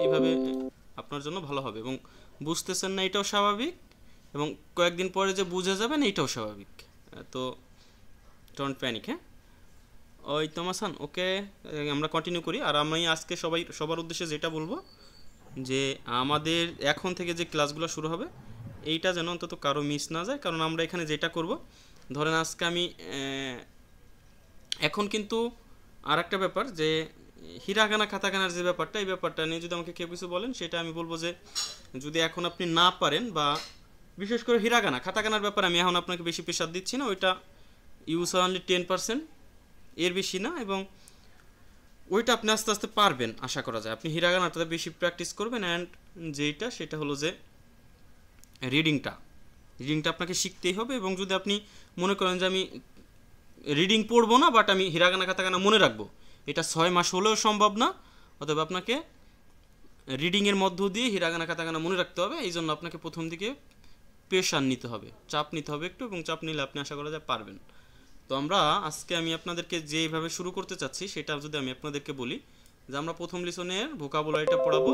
এইভাবে আপনার জন্য ভালো হবে। এবং বুঝতেছেন না এটাও স্বাভাবিক, এবং কয়েকদিন পরে যে বুঝে যাবেন এটাও স্বাভাবিক। তো ডোন্ট প্যানিক। হ্যাঁ, ওই তোমাসান ওকে, আমরা কন্টিনিউ করি। আর আমি আজকে সবার উদ্দেশ্যে যেটা বলবো যে আমাদের এখন থেকে যে ক্লাসগুলো শুরু হবে এইটা যেন অন্তত কারো মিস না যায়। কারণ আমরা এখানে যেটা করব, ধরেন আজকে আমি এখন কিন্তু আর একটা ব্যাপার যে হিরাগানা কাতাকানার যে ব্যাপারটা, এই ব্যাপারটা নিয়ে যদি আমাকে কেউ কিছু বলেন, সেটা আমি বলবো যে যদি এখন আপনি না পারেন, বা বিশেষ করে হিরাগানা কাতাকানার ব্যাপারে আমি এখন আপনাকে বেশি প্রেশার দিচ্ছি না, ওইটা ইউজ অনলি 10%, এর বেশি না। এবং ওইটা আপনি আস্তে আস্তে পারবেন আশা করা যায়। আপনি হিরাগানাটাতে বেশি প্র্যাকটিস করবেন। অ্যান্ড যেইটা সেটা হলো যে রিডিংটা আপনাকে শিখতেই হবে। এবং যদি আপনি মনে করেন যে আমি রিডিং পড়বো না, বাট আমি হিরাগানা কাতাকানা মনে রাখবো, এটা 6 মাস হলেও সম্ভব না। অতএব আপনাকে রিডিংয়ের মধ্য দিয়ে হিরাগানা কাতাকানা মনে রাখতে হবে। এই জন্য আপনাকে প্রথম দিকে প্রেশার নিতে হবে, চাপ নিতে হবে একটু, এবং চাপ নিলে আপনি আশা করা যায় পারবেন। তো আমরা আজকে আমি আপনাদেরকে যেভাবে শুরু করতে চাচ্ছি সেটা যদি আমি আপনাদেরকে বলি, যে আমরা প্রথম লিসনের ভোকাবুলারিটা পড়াবো,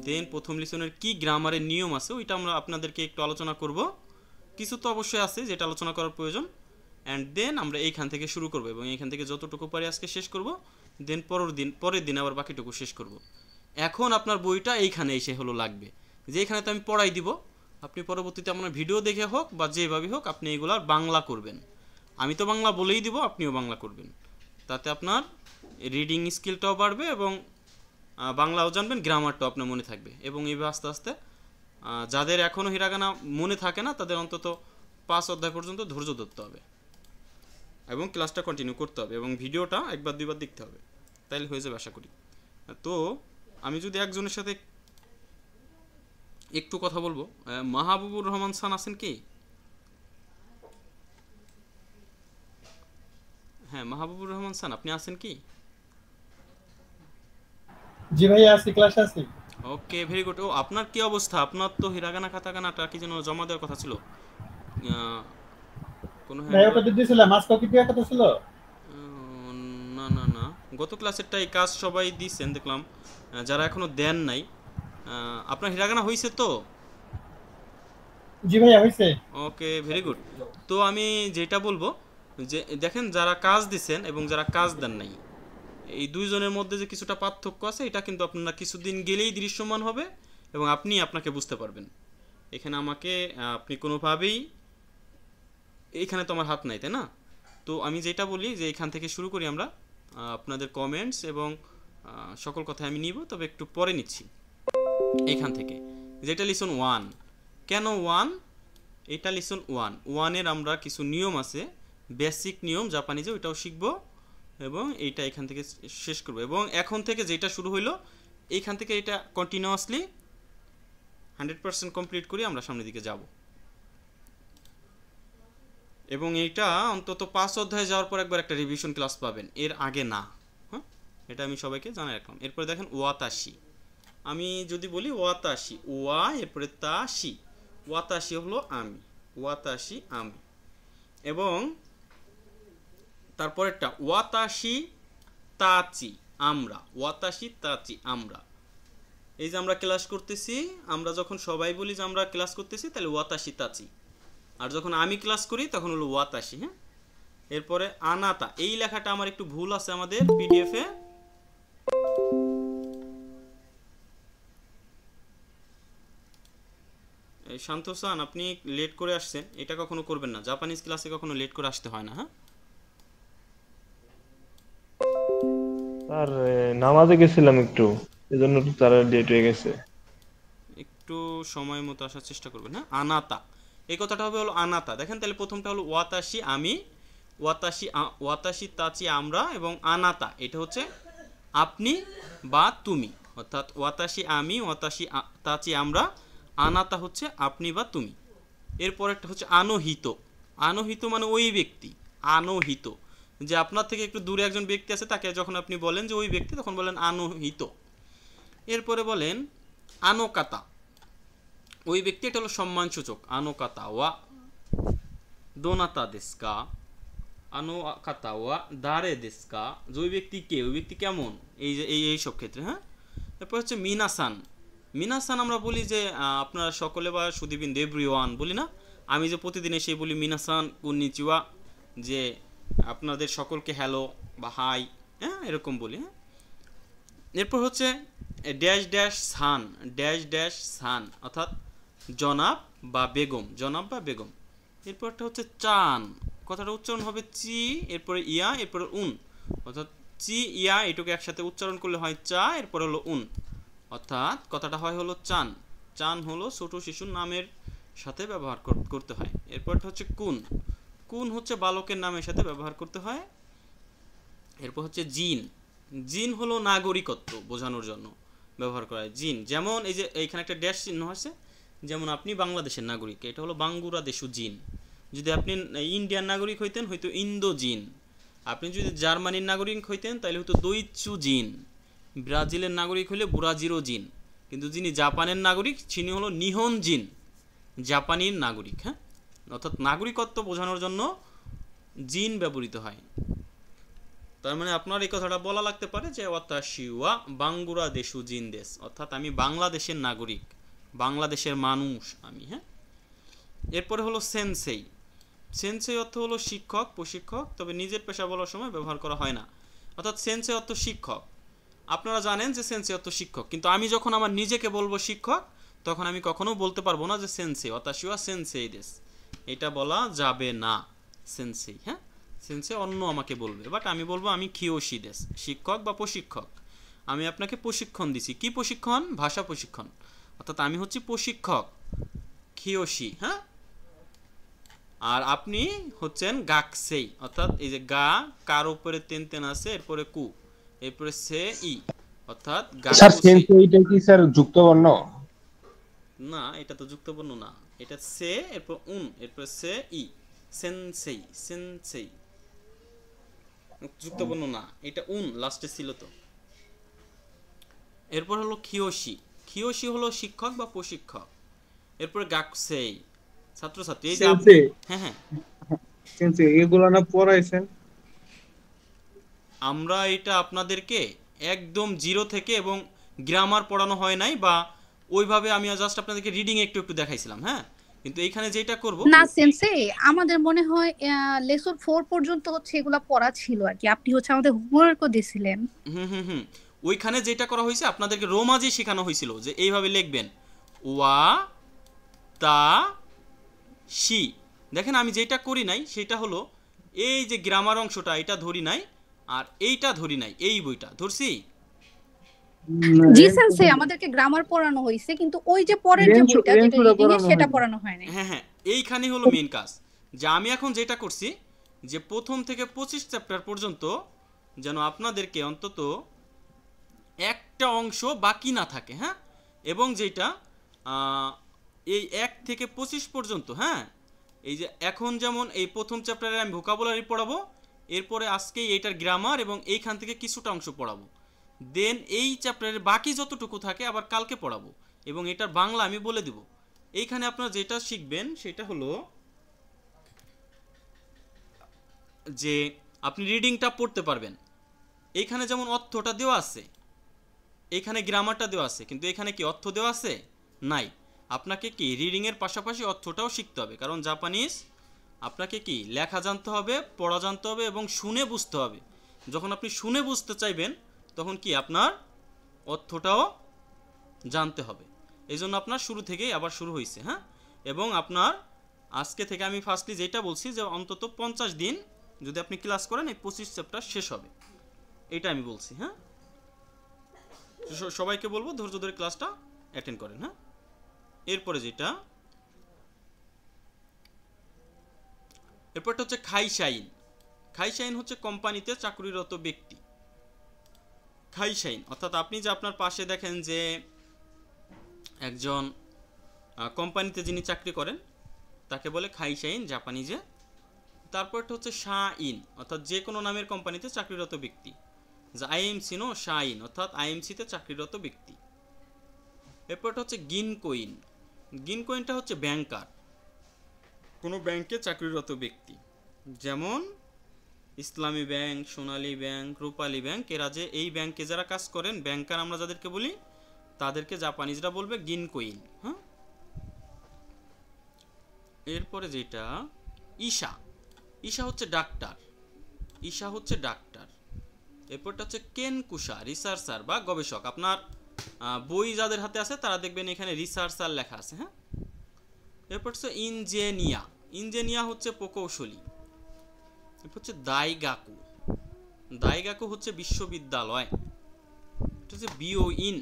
দেন প্রথম লিসনের কি গ্রামারের নিয়ম আছে ওইটা আমরা আপনাদেরকে একটু আলোচনা করব। কিছু তো অবশ্যই আছে যেটা আলোচনা করার প্রয়োজন। অ্যান্ড দেন আমরা এইখান থেকে শুরু করব, এবং এইখান থেকে যতটুকু পারি আজকে শেষ করব। দেন পরের দিন আবার বাকিটুকু শেষ করব। এখন আপনার বইটা এইখানে এসে হলো লাগবে, যে এখানে তো আমি পড়াই দিব, আপনি পরবর্তীতে আপনার ভিডিও দেখে হোক বা যেভাবেই হোক আপনি এগুলার বাংলা করবেন। আমি তো বাংলা বলেই দিব, আপনিও বাংলা করবেন। তাতে আপনার রিডিং স্কিলটাও বাড়বে, এবং বাংলাও জানবেন, গ্রামারটাও আপনার মনে থাকবে। এবং এইভাবে আস্তে আস্তে যাদের এখনও হিরাগানা মনে থাকে না, তাদের অন্তত 5 অধ্যায় পর্যন্ত ধৈর্য ধরতে হবে, এবং ক্লাসটা কন্টিনিউ করতে হবে, এবং ভিডিওটা একবার দুইবার দেখতে হবে, তাইলে হয়ে যাবে আশা করি। তো আমি যদি একজনের সাথে একটু কথা বলবো, মাহবুবুর রহমান খান আছেন কি? হ্যাঁ, মাহবুবুর রহমান খান আপনি আছেন কি? জি ভাইয়া, আছি, ক্লাসে আছি। ওকে, ভেরি গুড। ও, আপনার কি অবস্থা? আপনার তো হিরাগানা কাতাকানাটা কি যেন জমা দেওয়ার কথা ছিল, কোনো ভাই হ্যান্ড ওটা ওভার? দিয়ে দিয়েছিলাম, আজ কপি দেওয়ার কথা ছিল। না না না, গত ক্লাসেরটাই কাজ সবাই দিচ্ছেন দেখলাম। যারা এখনো দেন নাই, আপনার হিরাগানা হয়েছে তো? জি ভাইয়া, হয়েছে। ওকে, ভেরি গুড। তো আমি যেটা বলবো, যে দেখেন যারা কাজ দিচ্ছেন এবং যারা কাজ দেন নাই, এই দুইজনের মধ্যে যে কিছুটা পার্থক্য আছে, এটা কিন্তু আপনারা কিছুদিন গেলেই দৃশ্যমান হবে, এবং আপনি আপনাকে বুঝতে পারবেন। এখানে আমাকে আপনি কোনোভাবেই, এইখানে তো আমার হাত নাই, তাই না? তো আমি যেটা বলি যে এখান থেকে শুরু করি আমরা। আপনাদের কমেন্টস এবং সকল কথা আমি নিব, তবে একটু পরে নিচ্ছি। এখান থেকে যেটা লিসন 1, কেন 1? এটা লিসন 1-এর আমরা কিছু নিয়ম আছে, বেসিক নিয়ম জাপানিজে, ওইটাও শিখবো, এবং এইটা এখান থেকে শেষ করবো। এবং এখন থেকে যেটা শুরু হইলো এইখান থেকে এটা কন্টিনিউয়াসলি 100% কমপ্লিট করি আমরা সামনের দিকে যাব। এবং এইটা অন্তত 5 অধ্যায়ে যাওয়ার পর একবার একটা রিভিশন ক্লাস পাবেন, এর আগে না। হ্যাঁ, এটা আমি সবাইকে জানাই রাখলাম। এরপরে দেখেন ওয়াতাশি। আমি যদি বলি ওয়াতাশি, ওয়া এরপরে তাশি, ওয়াতাশি হলো আমি, ওয়াতাশি আমি। এবং তারপরেরটা ওয়াতাশি তাচি, আমরা, ওয়াতাশি তাচি আমরা। এই যে আমরা ক্লাস করতেছি, আমরা যখন সবাই বলি যে আমরা ক্লাস করতেছি, তাহলে ওয়াতাশি তাচি। আর যখন আমি ক্লাস করি তখন হলো ওয়াতাশি। হ্যাঁ, এরপরে আনাতা, এই লেখাটা আমার একটু ভুল আছে আমাদের পিডিএফে। শান্তসান, আপনি লেট করে আসছেন, এটা কখনো করবেন না। জাপানিজ ক্লাসে কখনো লেট করে আসতে হয় না। হ্যাঁ, আর নামাজে গেছিলাম একটু, এজন্য একটু তারা লেট হয়ে গেছে। একটু সময় মতো আসার চেষ্টা করবেন। হ্যাঁ, আনাতা, এই কথাটা হবে হলো আনাতা। দেখেন তাহলে প্রথমটা হলো ওয়াতাশি আমি, ওয়াতাশি তাচি আমরা, এবং আনাতা এটা হচ্ছে আপনি বা তুমি। অর্থাৎ ওয়াতাশি আমি, ওয়াতাশি তাচি আমরা, আনাতা হচ্ছে আপনি বা তুমি। এরপর একটা হচ্ছে আনোহিত। আনোহিত মানে ওই ব্যক্তি, আনোহিত, যে আপনার থেকে একটু দূরে একজন ব্যক্তি আছে, তাকে যখন আপনি বলেন যে ওই ব্যক্তি, তখন বলেন আনোহিত। এরপরে বলেন আনোকাতা, ওই ব্যক্তি, এটা হলো সম্মানসূচক। আনোকাতা ওয়া দোনাতা দেস্কা, আনোকাতা ওয়া দারে দেস্কা, যে ওই ব্যক্তি কে, ওই ব্যক্তি কেমন, এই যে এই সব ক্ষেত্রে। হ্যাঁ, এরপর হচ্ছে মিনাসান। মিনাসান আমরা বলি যে আপনারা সকলে বা সুদীবিন্দু এভরিওয়ান বলি না, আমি যে প্রতিদিন এসে বলি মিনাসান কুন্নিচিওয়া, যে আপনাদের সকলকে হ্যালো বা হাই, হ্যাঁ এরকম বলি। হ্যাঁ, এরপর হচ্ছে ড্যাশ ড্যাশ সান, ড্যাশ ড্যাশ সান অর্থাৎ জনাব বা বেগম, জনাব বা বেগম। এরপরটা হচ্ছে চান, কথাটা উচ্চারণ হবে চি, এরপরে ইয়া, এরপরে উন, অর্থাৎ চি ইয়া এটুকু একসাথে উচ্চারণ করলে হয় চা, এরপর হলো উন, অর্থাৎ কথাটা হয় হলো চান। চান হলো ছোট শিশুর নামের সাথে ব্যবহার করতে হয়। এরপরটা হচ্ছে কুন, কুন হচ্ছে বালকের নামের সাথে ব্যবহার করতে হয়। এরপর হচ্ছে জিন, জিন হলো নাগরিকত্ব বোঝানোর জন্য ব্যবহার করা হয় জিন। যেমন এই যে এইখানে একটা ড্যাশ চিহ্ন আছে, যেমন আপনি বাংলাদেশের নাগরিক, এটা হলো বাঙ্গুরা দেশু জিন। যদি আপনি ইন্ডিয়ান নাগরিক হইতেন হয়তো ইন্দো জিন, আপনি যদি জার্মানির নাগরিক হইতেন তাহলে হয়তো দৈচু জিন, ব্রাজিলের নাগরিক হলে বুরাজিরো জিন, কিন্তু যিনি জাপানের নাগরিক তিনি হলো নিহন জিন, জাপানির নাগরিক। হ্যাঁ, অর্থাৎ নাগরিকত্ব বোঝানোর জন্য জিন ব্যবহৃত হয়। তার মানে আপনার এই কথাটা বলা লাগতে পারে যে ওয়াতাশিওয়া বাঙ্গুরা দেশু জিন দেশ, অর্থাৎ আমি বাংলাদেশের নাগরিক, বাংলাদেশের মানুষ আমি। হ্যাঁ, এরপরে হলো সেনসেই। সেনসেই অর্থ হলো শিক্ষক, প্রশিক্ষক, তবে নিজের পেশা বলার সময় ব্যবহার করা হয় না। অর্থাৎ সেনসেই অর্থ শিক্ষক, আপনারা জানেন যে সেনসেই অর্থ শিক্ষক, কিন্তু আমি যখন আমার নিজেকে বলবো শিক্ষক তখন আমি কখনো বলতে পারবো না যে সেনসেই ওয়াতাশিওয়া সেনসেই দেশ, এটা বলা যাবে না সেনসেই। হ্যাঁ, সেন্সে অন্য আমাকে বলবে, বাট আমি বলবো আমি কিয়োশি দেশ, শিক্ষক বা প্রশিক্ষক। আমি আপনাকে প্রশিক্ষণ দিছি, কি প্রশিক্ষণ? ভাষা প্রশিক্ষণ, অর্থাৎ আমি হচ্ছি প্রশিক্ষক কিয়োশি। হ্যাঁ, আর আপনি হচ্ছেন গাকসেই, অর্থাৎ এই যে গা কার উপরে তেন তেন আছে, এরপরে কু, এরপরে সে ই, অর্থাৎ স্যার গাকুসেই। সেন্সেইটা কি স্যার যুক্ত বর্ণ? না, এটা তো যুক্তবর্ণ না, এটা সে এরপর উন এরপর সে ই, সেনসেই, সেনসেই যুক্তবর্ণ না, এটা উন লাস্টে ছিল তো। এরপর হলো কিয়োশি, কিয়োশি হলো শিক্ষক বা প্রশিক্ষক। এরপরে গাকুসেই ছাত্রছাত্রী, এই যে আপনি, সেন্সে হ্যাঁ হ্যাঁ, সেন্সে এগুলো না পড়াইছেন? আমরা এটা আপনাদেরকে একদম জিরো থেকে, এবং গ্রামার পড়ানো হয় নাই, বা ওইভাবে আমি জাস্ট আপনাদেরকে রিডিং একটু একটু দেখাইছিলাম। হ্যাঁ, কিন্তু এইখানে যেটা করব, না সেন্সে, আমাদের মনে হয় লেসন 4 পর্যন্ত হচ্ছে এগুলা পড়া ছিল আর কি, আপনি হচ্ছে আমাদের হোমওয়ার্কও দিছিলেন। হুম হুম হুম, ওইখানে যেটা করা হয়েছে আপনাদেরকে রোমাজি শেখানো হয়েছিল যে এইভাবে লিখবেন ওয়া তা শি। দেখেন আমি যেটা করি নাই সেটা হলো এই যে গ্রামার অংশটা এটা ধরি নাই, আর এইটা ধরি নাই, এই বইটা ধরছি। জি সেন্সে, আমাদেরকে গ্রামার পড়ানো হয়েছে, কিন্তু ওই যে পরের যে বইটা যেটা রিডিং এর সেটা পড়ানো হয় নাই। হ্যাঁ হ্যাঁ, এইখানে হলো মেইন কাজ, যে আমি এখন যেটা করছি যে প্রথম থেকে 25 চ্যাপ্টার পর্যন্ত যেন আপনাদেরকে অন্তত একটা অংশ বাকি না থাকে। হ্যাঁ, এবং যেটা এই 1 থেকে 25 পর্যন্ত, হ্যাঁ এই যে এখন যেমন এই প্রথম চ্যাপ্টারে আমি ভোকাবুলারি পড়াবো, এরপরে আজকেই এইটার গ্রামার এবং এইখান থেকে কিছুটা অংশ পড়াবো, দেন এই চ্যাপ্টারের বাকি যতটুকু থাকে আবার কালকে পড়াবো, এবং এটার বাংলা আমি বলে দেব। এইখানে আপনারা যেটা শিখবেন সেটা হলো যে আপনি রিডিংটা পড়তে পারবেন। এইখানে যেমন অর্থটা দেওয়া আছে, এইখানে গ্রামারটা দেওয়া আছে, কিন্তু এখানে কি অর্থ দেওয়া আছে? নাই। আপনাকে কি রিডিংয়ের পাশাপাশি অর্থটাও শিখতে হবে, কারণ জাপানিজ আপনাকে কি লেখা জানতে হবে, পড়া জানতে হবে এবং শুনে বুঝতে হবে। যখন আপনি শুনে বুঝতে চাইবেন তখন কি আপনার অর্থটাও জানতে হবে। এই জন্য আপনার শুরু থেকেই আবার শুরু হয়েছে। হ্যাঁ, এবং আপনার আজকে থেকে আমি ফার্স্টলি যেটা বলছি যে অন্তত 50 দিন যদি আপনি ক্লাস করেন এই 25 চ্যাপ্টার শেষ হবে, এটা আমি বলছি। হ্যাঁ, সবাইকে বলবো ধৈর্য ধরে ক্লাসটা অ্যাটেন্ড করেন। হ্যাঁ, এরপরে যেটা, এরপরটা হচ্ছে খাইশাইন। খাইশাইন হচ্ছে কোম্পানিতে চাকরিরত ব্যক্তি। খাইশাইন অর্থাৎ আপনি যে আপনার পাশে দেখেন যে একজন কোম্পানিতে যিনি চাকরি করেন তাকে বলে খাইশাইন জাপানিজে। তারপরটা হচ্ছে শাইন, অর্থাৎ যে কোনো নামের কোম্পানিতে চাকরিরত ব্যক্তি, যা আইএমসি নো শাইন অর্থাৎ আইএমসিতে চাকরিরত ব্যক্তি। এরপরটা হচ্ছে গিনকোইন। গিনকোইনটা হচ্ছে ব্যাংকার, কোনো ব্যাংকে চাকরিরত ব্যক্তি। যেমন ইসলামী ব্যাংক, সোনালী ব্যাংক, রূপালী ব্যাংক, এরা যে এই ব্যাংকে যারা কাজ করেন, ব্যাংকার আমরা যাদেরকে বলি, তাদেরকে জাপানিজরা বলবে গিনকোইন। হ্যাঁ, এরপরে যেটা ঈশা, ঈশা হচ্ছে ডাক্তার, ঈশা হচ্ছে ডাক্তার। এরপরটা হচ্ছে কেনকুশা, রিসার্চার বা গবেষক। আপনার বই যাদের হাতে আছে তারা দেখবেন এখানে রিসার্চার লেখা আছে। হ্যাঁ, এরপর হচ্ছে ইঞ্জিনিয়া, ইঞ্জিনিয়া হচ্ছে প্রকৌশলী। এরপর হচ্ছে দাইগাকু, দাইগাকু হচ্ছে বিশ্ববিদ্যালয়। এটা হচ্ছে বিওইন,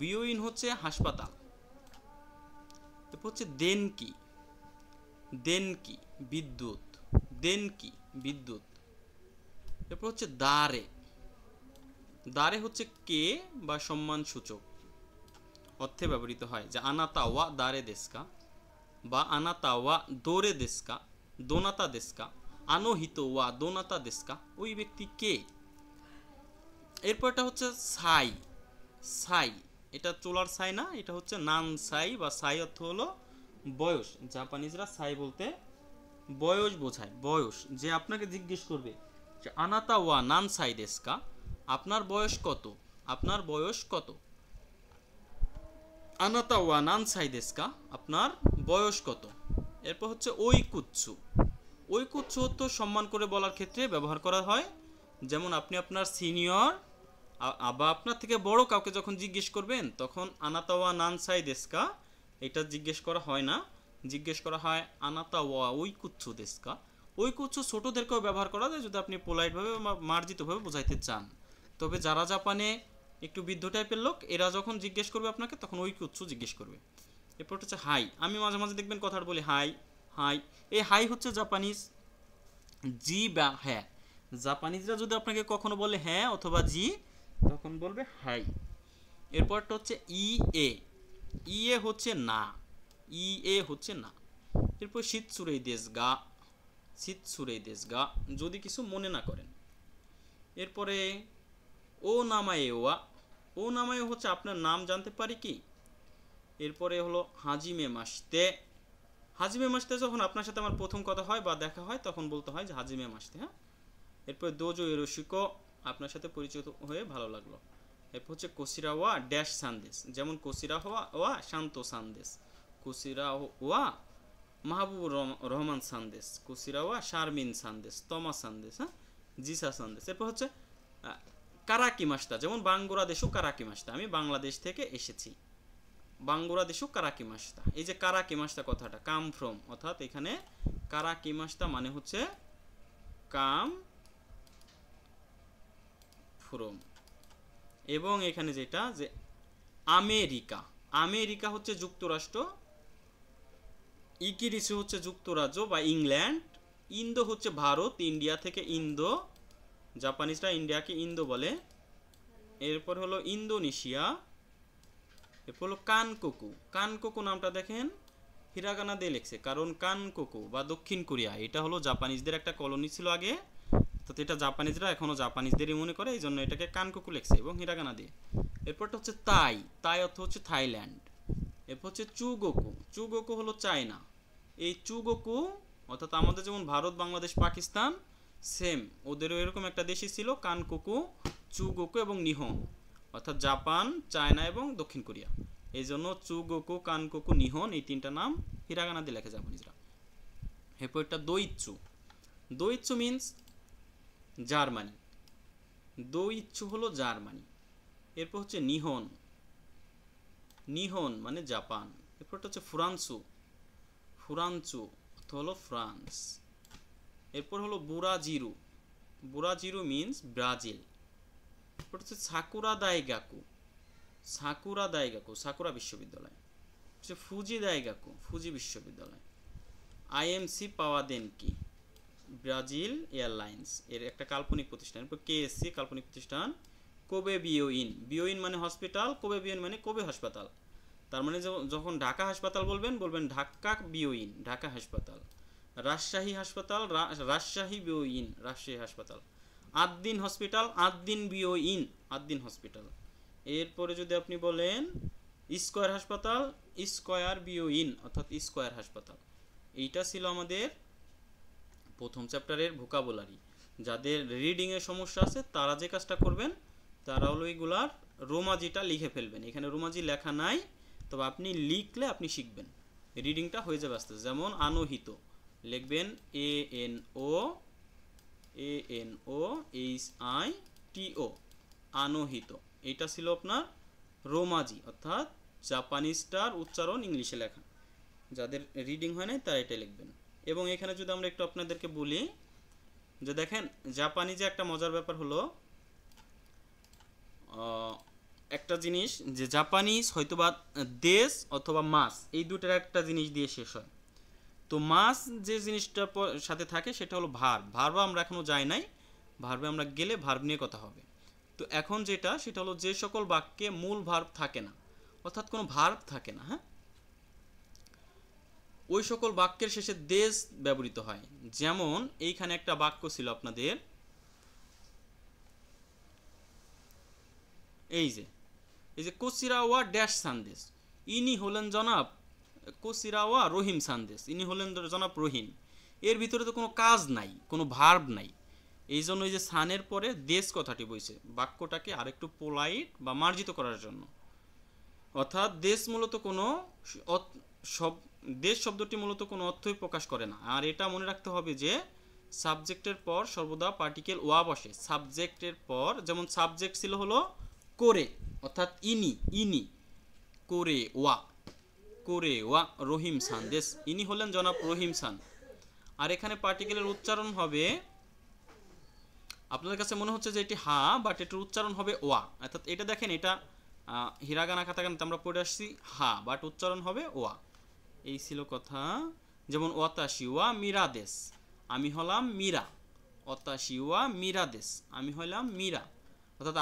বিওইন হচ্ছে হাসপাতাল। এরপর হচ্ছে দেনকি, দেনকি বিদ্যুৎ, দেনকি বিদ্যুৎ। এরপর হচ্ছে দারে, দারে হচ্ছে কে বা সম্মান সূচক অর্থে ব্যবহৃত হয়, যে আনাতা ওয়া দারে দেশকা বা আনাতা ওয়া দোরে দেশকা, দোনাতা দেশকা, আনোহিত ওয়া দোনাতা দেশকা, ওই ব্যক্তি কে। এরপরটা হচ্ছে সাই, সাই এটা চোলার সাই না, এটা হচ্ছে নান সাই বা সাই অর্থ হলো বয়স। জাপানিজরা সাই বলতে বয়স বোঝায়, বয়স। যে আপনাকে জিজ্ঞেস করবে যে আনাতা ওয়া নান সাই দেশকা, আপনার বয়স কত, আপনার বয়স কত, আনাতা ওয়া নান সাই দেশকা, আপনার বয়স কত। এরপর হচ্ছে ওই কুচ্ছু, ওই কুচ্ছু তো সম্মান করে বলার ক্ষেত্রে ব্যবহার করা হয়। যেমন আপনি আপনার সিনিয়র বা আপনার থেকে বড় কাউকে যখন জিজ্ঞেস করবেন, তখন আনাতা ওয়া নান সাই দেশকা এটা জিজ্ঞেস করা হয় না, জিজ্ঞেস করা হয় আনাতা ওয়া ওই কুচ্ছু দেশকা। ওই কুচ্ছু ছোটদেরকেও ব্যবহার করা যায় যদি আপনি পোলাইটভাবে বা মার্জিতভাবে বোঝাইতে চান। তবে যারা জাপানে একটু বৃদ্ধ টাইপের লোক, এরা যখন জিজ্ঞেস করবে আপনাকে, তখন ওই কুচ্ছু জিজ্ঞেস করবে। এরপর হচ্ছে হাই, আমি মাঝে মাঝে দেখবেন কথাটা বলি হাই, হাই। এই হাই হচ্ছে জাপানিজ জি বা হ্যাঁ। জাপানিজরা যদি আপনাকে কখনো বলে হ্যাঁ অথবা জি, তখন বলবে হাই। এরপরটা হচ্ছে ই এ, ই এ হচ্ছে না, ই এ হচ্ছে না। এরপর শীতসুরেই দেশ গা, শীতসুরেই দেশ গা, যদি কিছু মনে না করেন। এরপরে ও নামায়ে ওয়া, ও নামায়ে হচ্ছে আপনার নাম জানতে পারি কি। এরপরে হলো হাজিমে মাসতে, হাজিমে মাসতে যখন আপনার সাথে আমার প্রথম কথা হয় বা দেখা হয়, তখন বলতে হয় যে হাজিমে মাসতে। হ্যাঁ, এরপরে দোজো এরোশিকো, আপনার সাথে পরিচিত হয়ে ভালো লাগলো। এরপর হচ্ছে কোসিরা ওয়া ড্যাশ সান্দেশ, যেমন কোসিরা ওয়া শান্ত সান্দেশ, কোসিরা ওয়া মাহবুবুর রহমান সান্দেশ, কোসিরা ওয়া শারমিন সান্দেশ, তমা সান্দেশ, হ্যাঁ, জিসা সান্দেশ। এরপর হচ্ছে কারাকি মাস্তা, যেমন বাংলাদেশও কারাকি মাস্তা, আমি বাংলাদেশ থেকে এসেছি, বাংলাদেশও কারাকি মাস্তা। এই যে কারাকি মাস্তা কথাটা কাম ফ্রম, অর্থাৎ এখানে কারাকি মাস্তা মানে হচ্ছে কাম ফ্রম। এবং এখানে যেটা যে আমেরিকা, আমেরিকা হচ্ছে যুক্তরাষ্ট্র, ইকিরিসু হচ্ছে যুক্তরাজ্য বা ইংল্যান্ড, ইন্দো হচ্ছে ভারত, ইন্ডিয়া থেকে ইন্দো, জাপানিজরা ইন্ডিয়াকে ইন্দো বলে। এরপর হলো ইন্দোনেশিয়া। এরপর হলো কানকোকু, কানকোকু নামটা দেখেন হিরাগানা দিয়ে লেখছে, কারণ কানকোকু বা দক্ষিণ কোরিয়া এটা হলো জাপানিজদের একটা কলোনি ছিল আগে, তো এটা জাপানিজরা এখনো জাপানিজদেরই মনে করে, এই জন্য এটাকে কানকোকু লেখছে এবং হিরাগানা দিয়ে। এরপরটা হচ্ছে তাই, তাই অর্থ হচ্ছে থাইল্যান্ড। এরপর হচ্ছে চুগোকু, চুগোকু হলো চায়না। এই চুগোকু অর্থাৎ আমাদের যেমন ভারত, বাংলাদেশ, পাকিস্তান, সেম ওদেরও এরকম একটা দেশই ছিল কানকোকু, চুগোকু এবং নিহন, অর্থাৎ জাপান, চায়না এবং দক্ষিণ কোরিয়া। এই জন্য চুগোকু, কানকোকু, নিহন এই তিনটা নাম হিরাগানা দিয়ে লেখে জাপানিজরা। এরপর একটা দোইচ্ছু, দোইচ্ছু মিনস জার্মানি, দোইচ্ছু হলো জার্মানি। এরপর হচ্ছে নিহন, নিহন মানে জাপান। এরপরটা হচ্ছে ফুরান্সু, ফুরান্সু অর্থ হলো ফ্রান্স। এরপর হলো বুরাজিরু, বুরাজিরু মিনস ব্রাজিল। এরপর হচ্ছে সাকুরা দাইগাকু, সাকুরা দাইগাকু সাকুরা বিশ্ববিদ্যালয়। হচ্ছে ফুজি দাইগাকু, ফুজি বিশ্ববিদ্যালয়। আইএমসি পাওয়াদেনকি, ব্রাজিল এয়ারলাইন্স এর একটা কাল্পনিক প্রতিষ্ঠান। এরপর কেএসসি কাল্পনিক প্রতিষ্ঠান। কোবে বিওইন, বিওইন মানে হসপিটাল, কোবে বিওইন মানে কোবে হাসপাতাল। তার মানে যখন ঢাকা হাসপাতাল বলবেন, বলবেন ঢাকা বিওইন, ঢাকা হাসপাতাল। রাজশাহী হাসপাতাল, রাজশাহী বিওইন, রাজশাহী হাসপাতাল। আদ্দিন হসপিটাল, আদ্দিন বিওইন, আদ্দিন হসপিটাল। এরপরে যদি আপনি বলেন স্কয়ার হাসপাতাল, স্কয়ার বিওইন অর্থাৎ স্কয়ার হাসপাতাল। এইটা ছিল আমাদের প্রথম চ্যাপ্টারের ভোকাবুলারি। যাদের রিডিং এর সমস্যা আছে তারা যে কাজটা করবেন তারা হলো এইগুলার রোমাজিটা লিখে ফেলবেন। এখানে রোমাজি লেখা নাই, তবে আপনি লিখলে আপনি শিখবেন, রিডিংটা হয়ে যাবে আস্তে। যেমন আনোহিত লিখবেন ANOHITO, আনোহিত। এটা ছিল আপনার রোমাজি, অর্থাৎ জাপানিজটার উচ্চারণ ইংলিশে লেখা। যাদের রিডিং হয় নাই তারা এটা লিখবেন। এবং এখানে যদি আমরা একটু আপনাদেরকে বলি যে দেখেন জাপানিজে একটা মজার ব্যাপার হলো একটা জিনিস যে জাপানিজ হয়তোবা দেশ অথবা মাস এই দুটোর একটা জিনিস দিয়ে শেষ হয়। তো মাস যে জিনিসটা সাথে থাকে সেটা হলো ভার্ব। ভার্ব আমরা এখনো যাই নাই, ভার্বে আমরা গেলে ভার্ব নিয়ে কথা হবে। তো এখন যেটা সেটা হলো যে সকল বাক্যে মূল ভার্ব থাকে না, অর্থাৎ কোনো ভার্ব থাকে না, হ্যাঁ, ওই সকল বাক্যের শেষে দেশ ব্যবহৃত হয়। যেমন এইখানে একটা বাক্য ছিল আপনাদের, এই যে কোসিরাওয়া ড্যাশ সান্দেশ, ইনি হলেন জনাব কোসিরাওয়া রহিম সান্দেশ, ইনি হলেন জনাব রহিম। এর ভিতরে তো কোনো কাজ নাই, কোনো ভার্ব নাই, এই জন্য এই যে সানের পরে দেশ কথাটি বইছে বাক্যটাকে আরেকটু পোলাইট বা মার্জিত করার জন্য। অর্থাৎ দেশ মূলত কোনো দেশ শব্দটি মূলত কোনো অর্থই প্রকাশ করে না। আর এটা মনে রাখতে হবে যে সাবজেক্টের পর সর্বদা পার্টিকেল ওয়া বসে। সাবজেক্টের পর যেমন সাবজেক্ট ছিল হলো করে, অর্থাৎ ইনি করে ওয়া রহিম সান্দেশ, ইনি হলেন জনাব রহিম সান। আর এখানে পার্টিকেলের উচ্চারণ হবে, আপনাদের কাছে মনে হচ্ছে যে এটি হা, বাট এটার উচ্চারণ হবে ওয়া। অর্থাৎ এটা দেখেন, এটা হিরাগানা কাতাকানাতে আমরা পড়ে আসছি হা, বাট উচ্চারণ হবে ওয়া। এই ছিল কথা। যেমন ওয়াতাশি ওয়া মিরাদেশ, আমি হলাম মীরা। ওয়াতাশি ওয়া মিরাদেশ, আমি হলাম মীরা। অর্থাৎ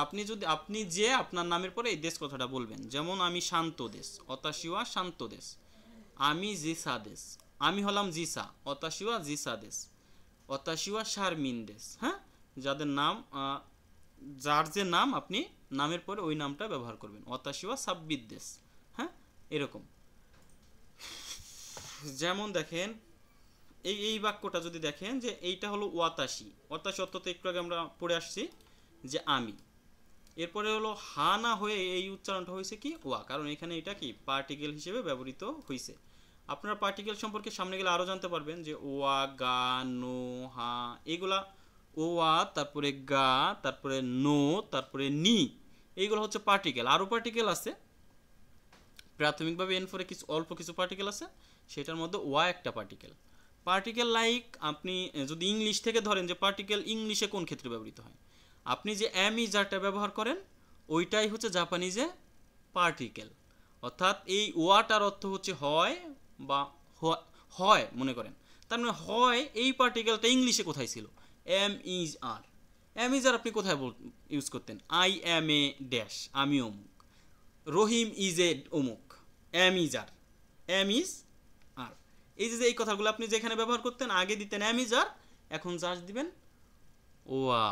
আপনি যে আপনার নামের পরে এই দেশ কথাটা বলবেন। যেমন আমি শান্ত দেশ, ওয়াতাশি ওয়া শান্ত দেশ। আমি জিসা দেশ, আমি হলাম জিসা। ওয়াতাশি ওয়া জিসা দেশ। ওয়াতাশি ওয়া শারমিন দেশ, হ্যাঁ, যাদের নাম যার যে নাম আপনি নামের পরে ওই নামটা ব্যবহার করবেন। ওয়াতাশি ওয়া সাব্বিদ দেশ, হ্যাঁ, এরকম। যেমন দেখেন এই বাক্যটা যদি দেখেন যে এইটা হলো ওয়াতাশি অর্থতে একটু আগে আমরা পড়ে আসছি যে আমি, এরপরে হলো হা না হয়ে এই উচ্চারণটা হয়েছে কি ওয়া, কারণ এখানে এটা কি পার্টিকেল হিসেবে ব্যবহৃত হয়েছে। আপনারা পার্টিকেল সম্পর্কে সামনে গেলে আরও জানতে পারবেন যে ওয়া, গা, নো, হা, এগুলা ওয়া, তারপরে গা, তারপরে নো, তারপরে নি, এইগুলো হচ্ছে পার্টিকেল। আরও পার্টিকেল আছে, প্রাথমিকভাবে এন4 কিছু অল্প কিছু পার্টিকেল আছে, সেটার মধ্যে ওয়া একটা পার্টিকেল। পার্টিকেল লাইক আপনি যদি ইংলিশ থেকে ধরেন যে পার্টিকেল ইংলিশে কোন ক্ষেত্রে ব্যবহৃত হয়, আপনি যে অ্যামিজারটা ব্যবহার করেন ওইটাই হচ্ছে জাপানিজে পার্টিকেল। অর্থাৎ এই ওয়াটার অর্থ হচ্ছে হয় বা হয় মনে করেন, তার মানে হয় এই পার্টিকেলটা ইংলিশে কোথায় ছিল, am is are. Am is are আপনি কোথায় ইউজ করতেন, আই এম এ ড্যাশ, আমি অমুক। রহিম ইজ এ অমুক, am is are, am is are. এই যে এই কথাগুলো আপনি যেখানে ব্যবহার করতেন আগে দিতেন এম ইজ আর, এখন জাস্ট দিবেন ওয়া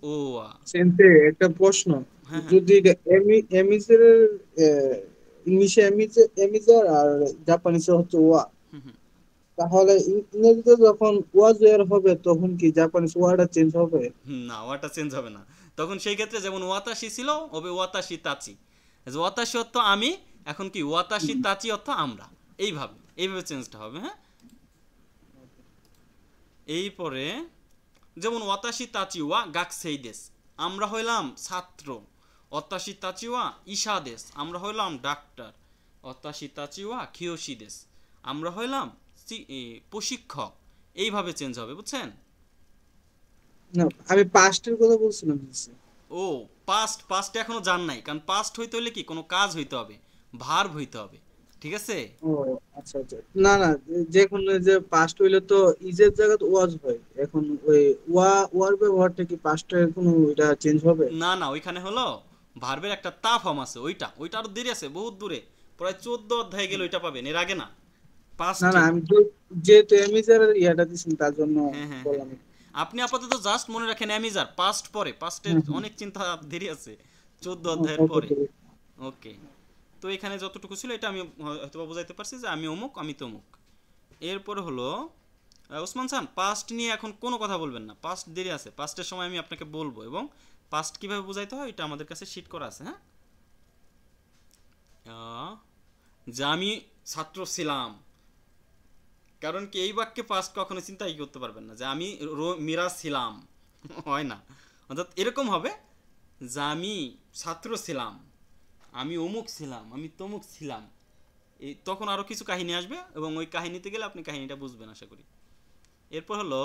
ওয়া। সেন্সে একটা প্রশ্ন, হ্যাঁ, যদি এমিজের ইংলিশে এমিজার আর জাপানিসে হচ্ছে ওয়া, তাহলে ইংরেজিতে যখন ওয়া জয়ের হবে তখন কি জাপানিস ওয়াটা চেঞ্জ হবে? না, ওয়াটা চেঞ্জ হবে না। তখন সেই ক্ষেত্রে যেমন ওয়াতাশি ছিল হবে ওয়াতাশি তাচি। ওয়াতাশি অর্থ আমি, এখন কি ওয়াতাশি তাচি অর্থ আমরা। এইভাবে চেঞ্জটা হবে, হ্যাঁ। এই পরে যেমন ওয়াতাশি তাচি ওয়া গাকসেই দেশ, আমরা হইলাম ছাত্র। ওয়াতাশি তাচি ওয়া ঈশা দেশ, আমরা হইলাম ডাক্তার। ওয়াতাশি তাচি ওয়া কিয়োশি দেশ, আমরা হইলাম প্রশিক্ষক। এইভাবে চেঞ্জ হবে, বুঝছেন? না, আমি পাস্টের কথা বলছিলাম। ও পাস্টে এখনো যান নাই, কারণ পাস্ট হইতে হলে কি কোনো কাজ হইতে হবে, ভার্ব হইতে হবে, ঠিক আছে? ও আচ্ছা আচ্ছা, না না, যে কোনো যে পাস্ট হইলে তো ইজের জায়গায় ওয়াজ হয়, এখন ওই ওয়ার ব্যবহারটা কি পাস্টে কোনো এটা চেঞ্জ হবে? না, ওইখানে হলো ভার্বের একটা তা ফর্ম আছে, ওইটা আরো দেরি আছে, বহুত দূরে, প্রায় 14 অধ্যায় গেলে ওইটা পাবেন, এর আগে না। পাস্ট না না, আমি তো যেহেতু এমিজার ইয়াটা দিছেন তার জন্য হ্যাঁ, বললাম। আপনি আপাতত জাস্ট মনে রাখেন অ্যামিজার, পাস্ট পরে, পাস্টের অনেক চিন্তা দেরি আছে 14 অধ্যায়ের পরে। ওকে, তো এখানে যতটুকু ছিল এটা আমি হয়তো বোঝাইতে পারছি যে আমি অমুক, আমি তমুক। এরপরে হলো ওসমান খান পাস্ট নিয়ে এখন কোনো কথা বলবেন না, পাস্ট দেরি আছে, পাস্টের সময় আমি আপনাকে বলবো, এবং পাস্ট কিভাবে বোঝাইতে হয় এটা আমাদের কাছে শিট করা আছে। হ্যাঁ, যে আমি ছাত্র ছিলাম, কারণ কি এই বাক্যে পাস্ট কখনো চিন্তাই করতে পারবেন না যে আমি মীরা ছিলাম, হয় না। অর্থাৎ এরকম হবে যে আমি ছাত্র ছিলাম, আমি অমুক ছিলাম, আমি তমুক ছিলাম, এই তখন আরও কিছু কাহিনী আসবে এবং ওই কাহিনীতে গেলে আপনি কাহিনীটা বুঝবেন আশা করি। এরপর হলো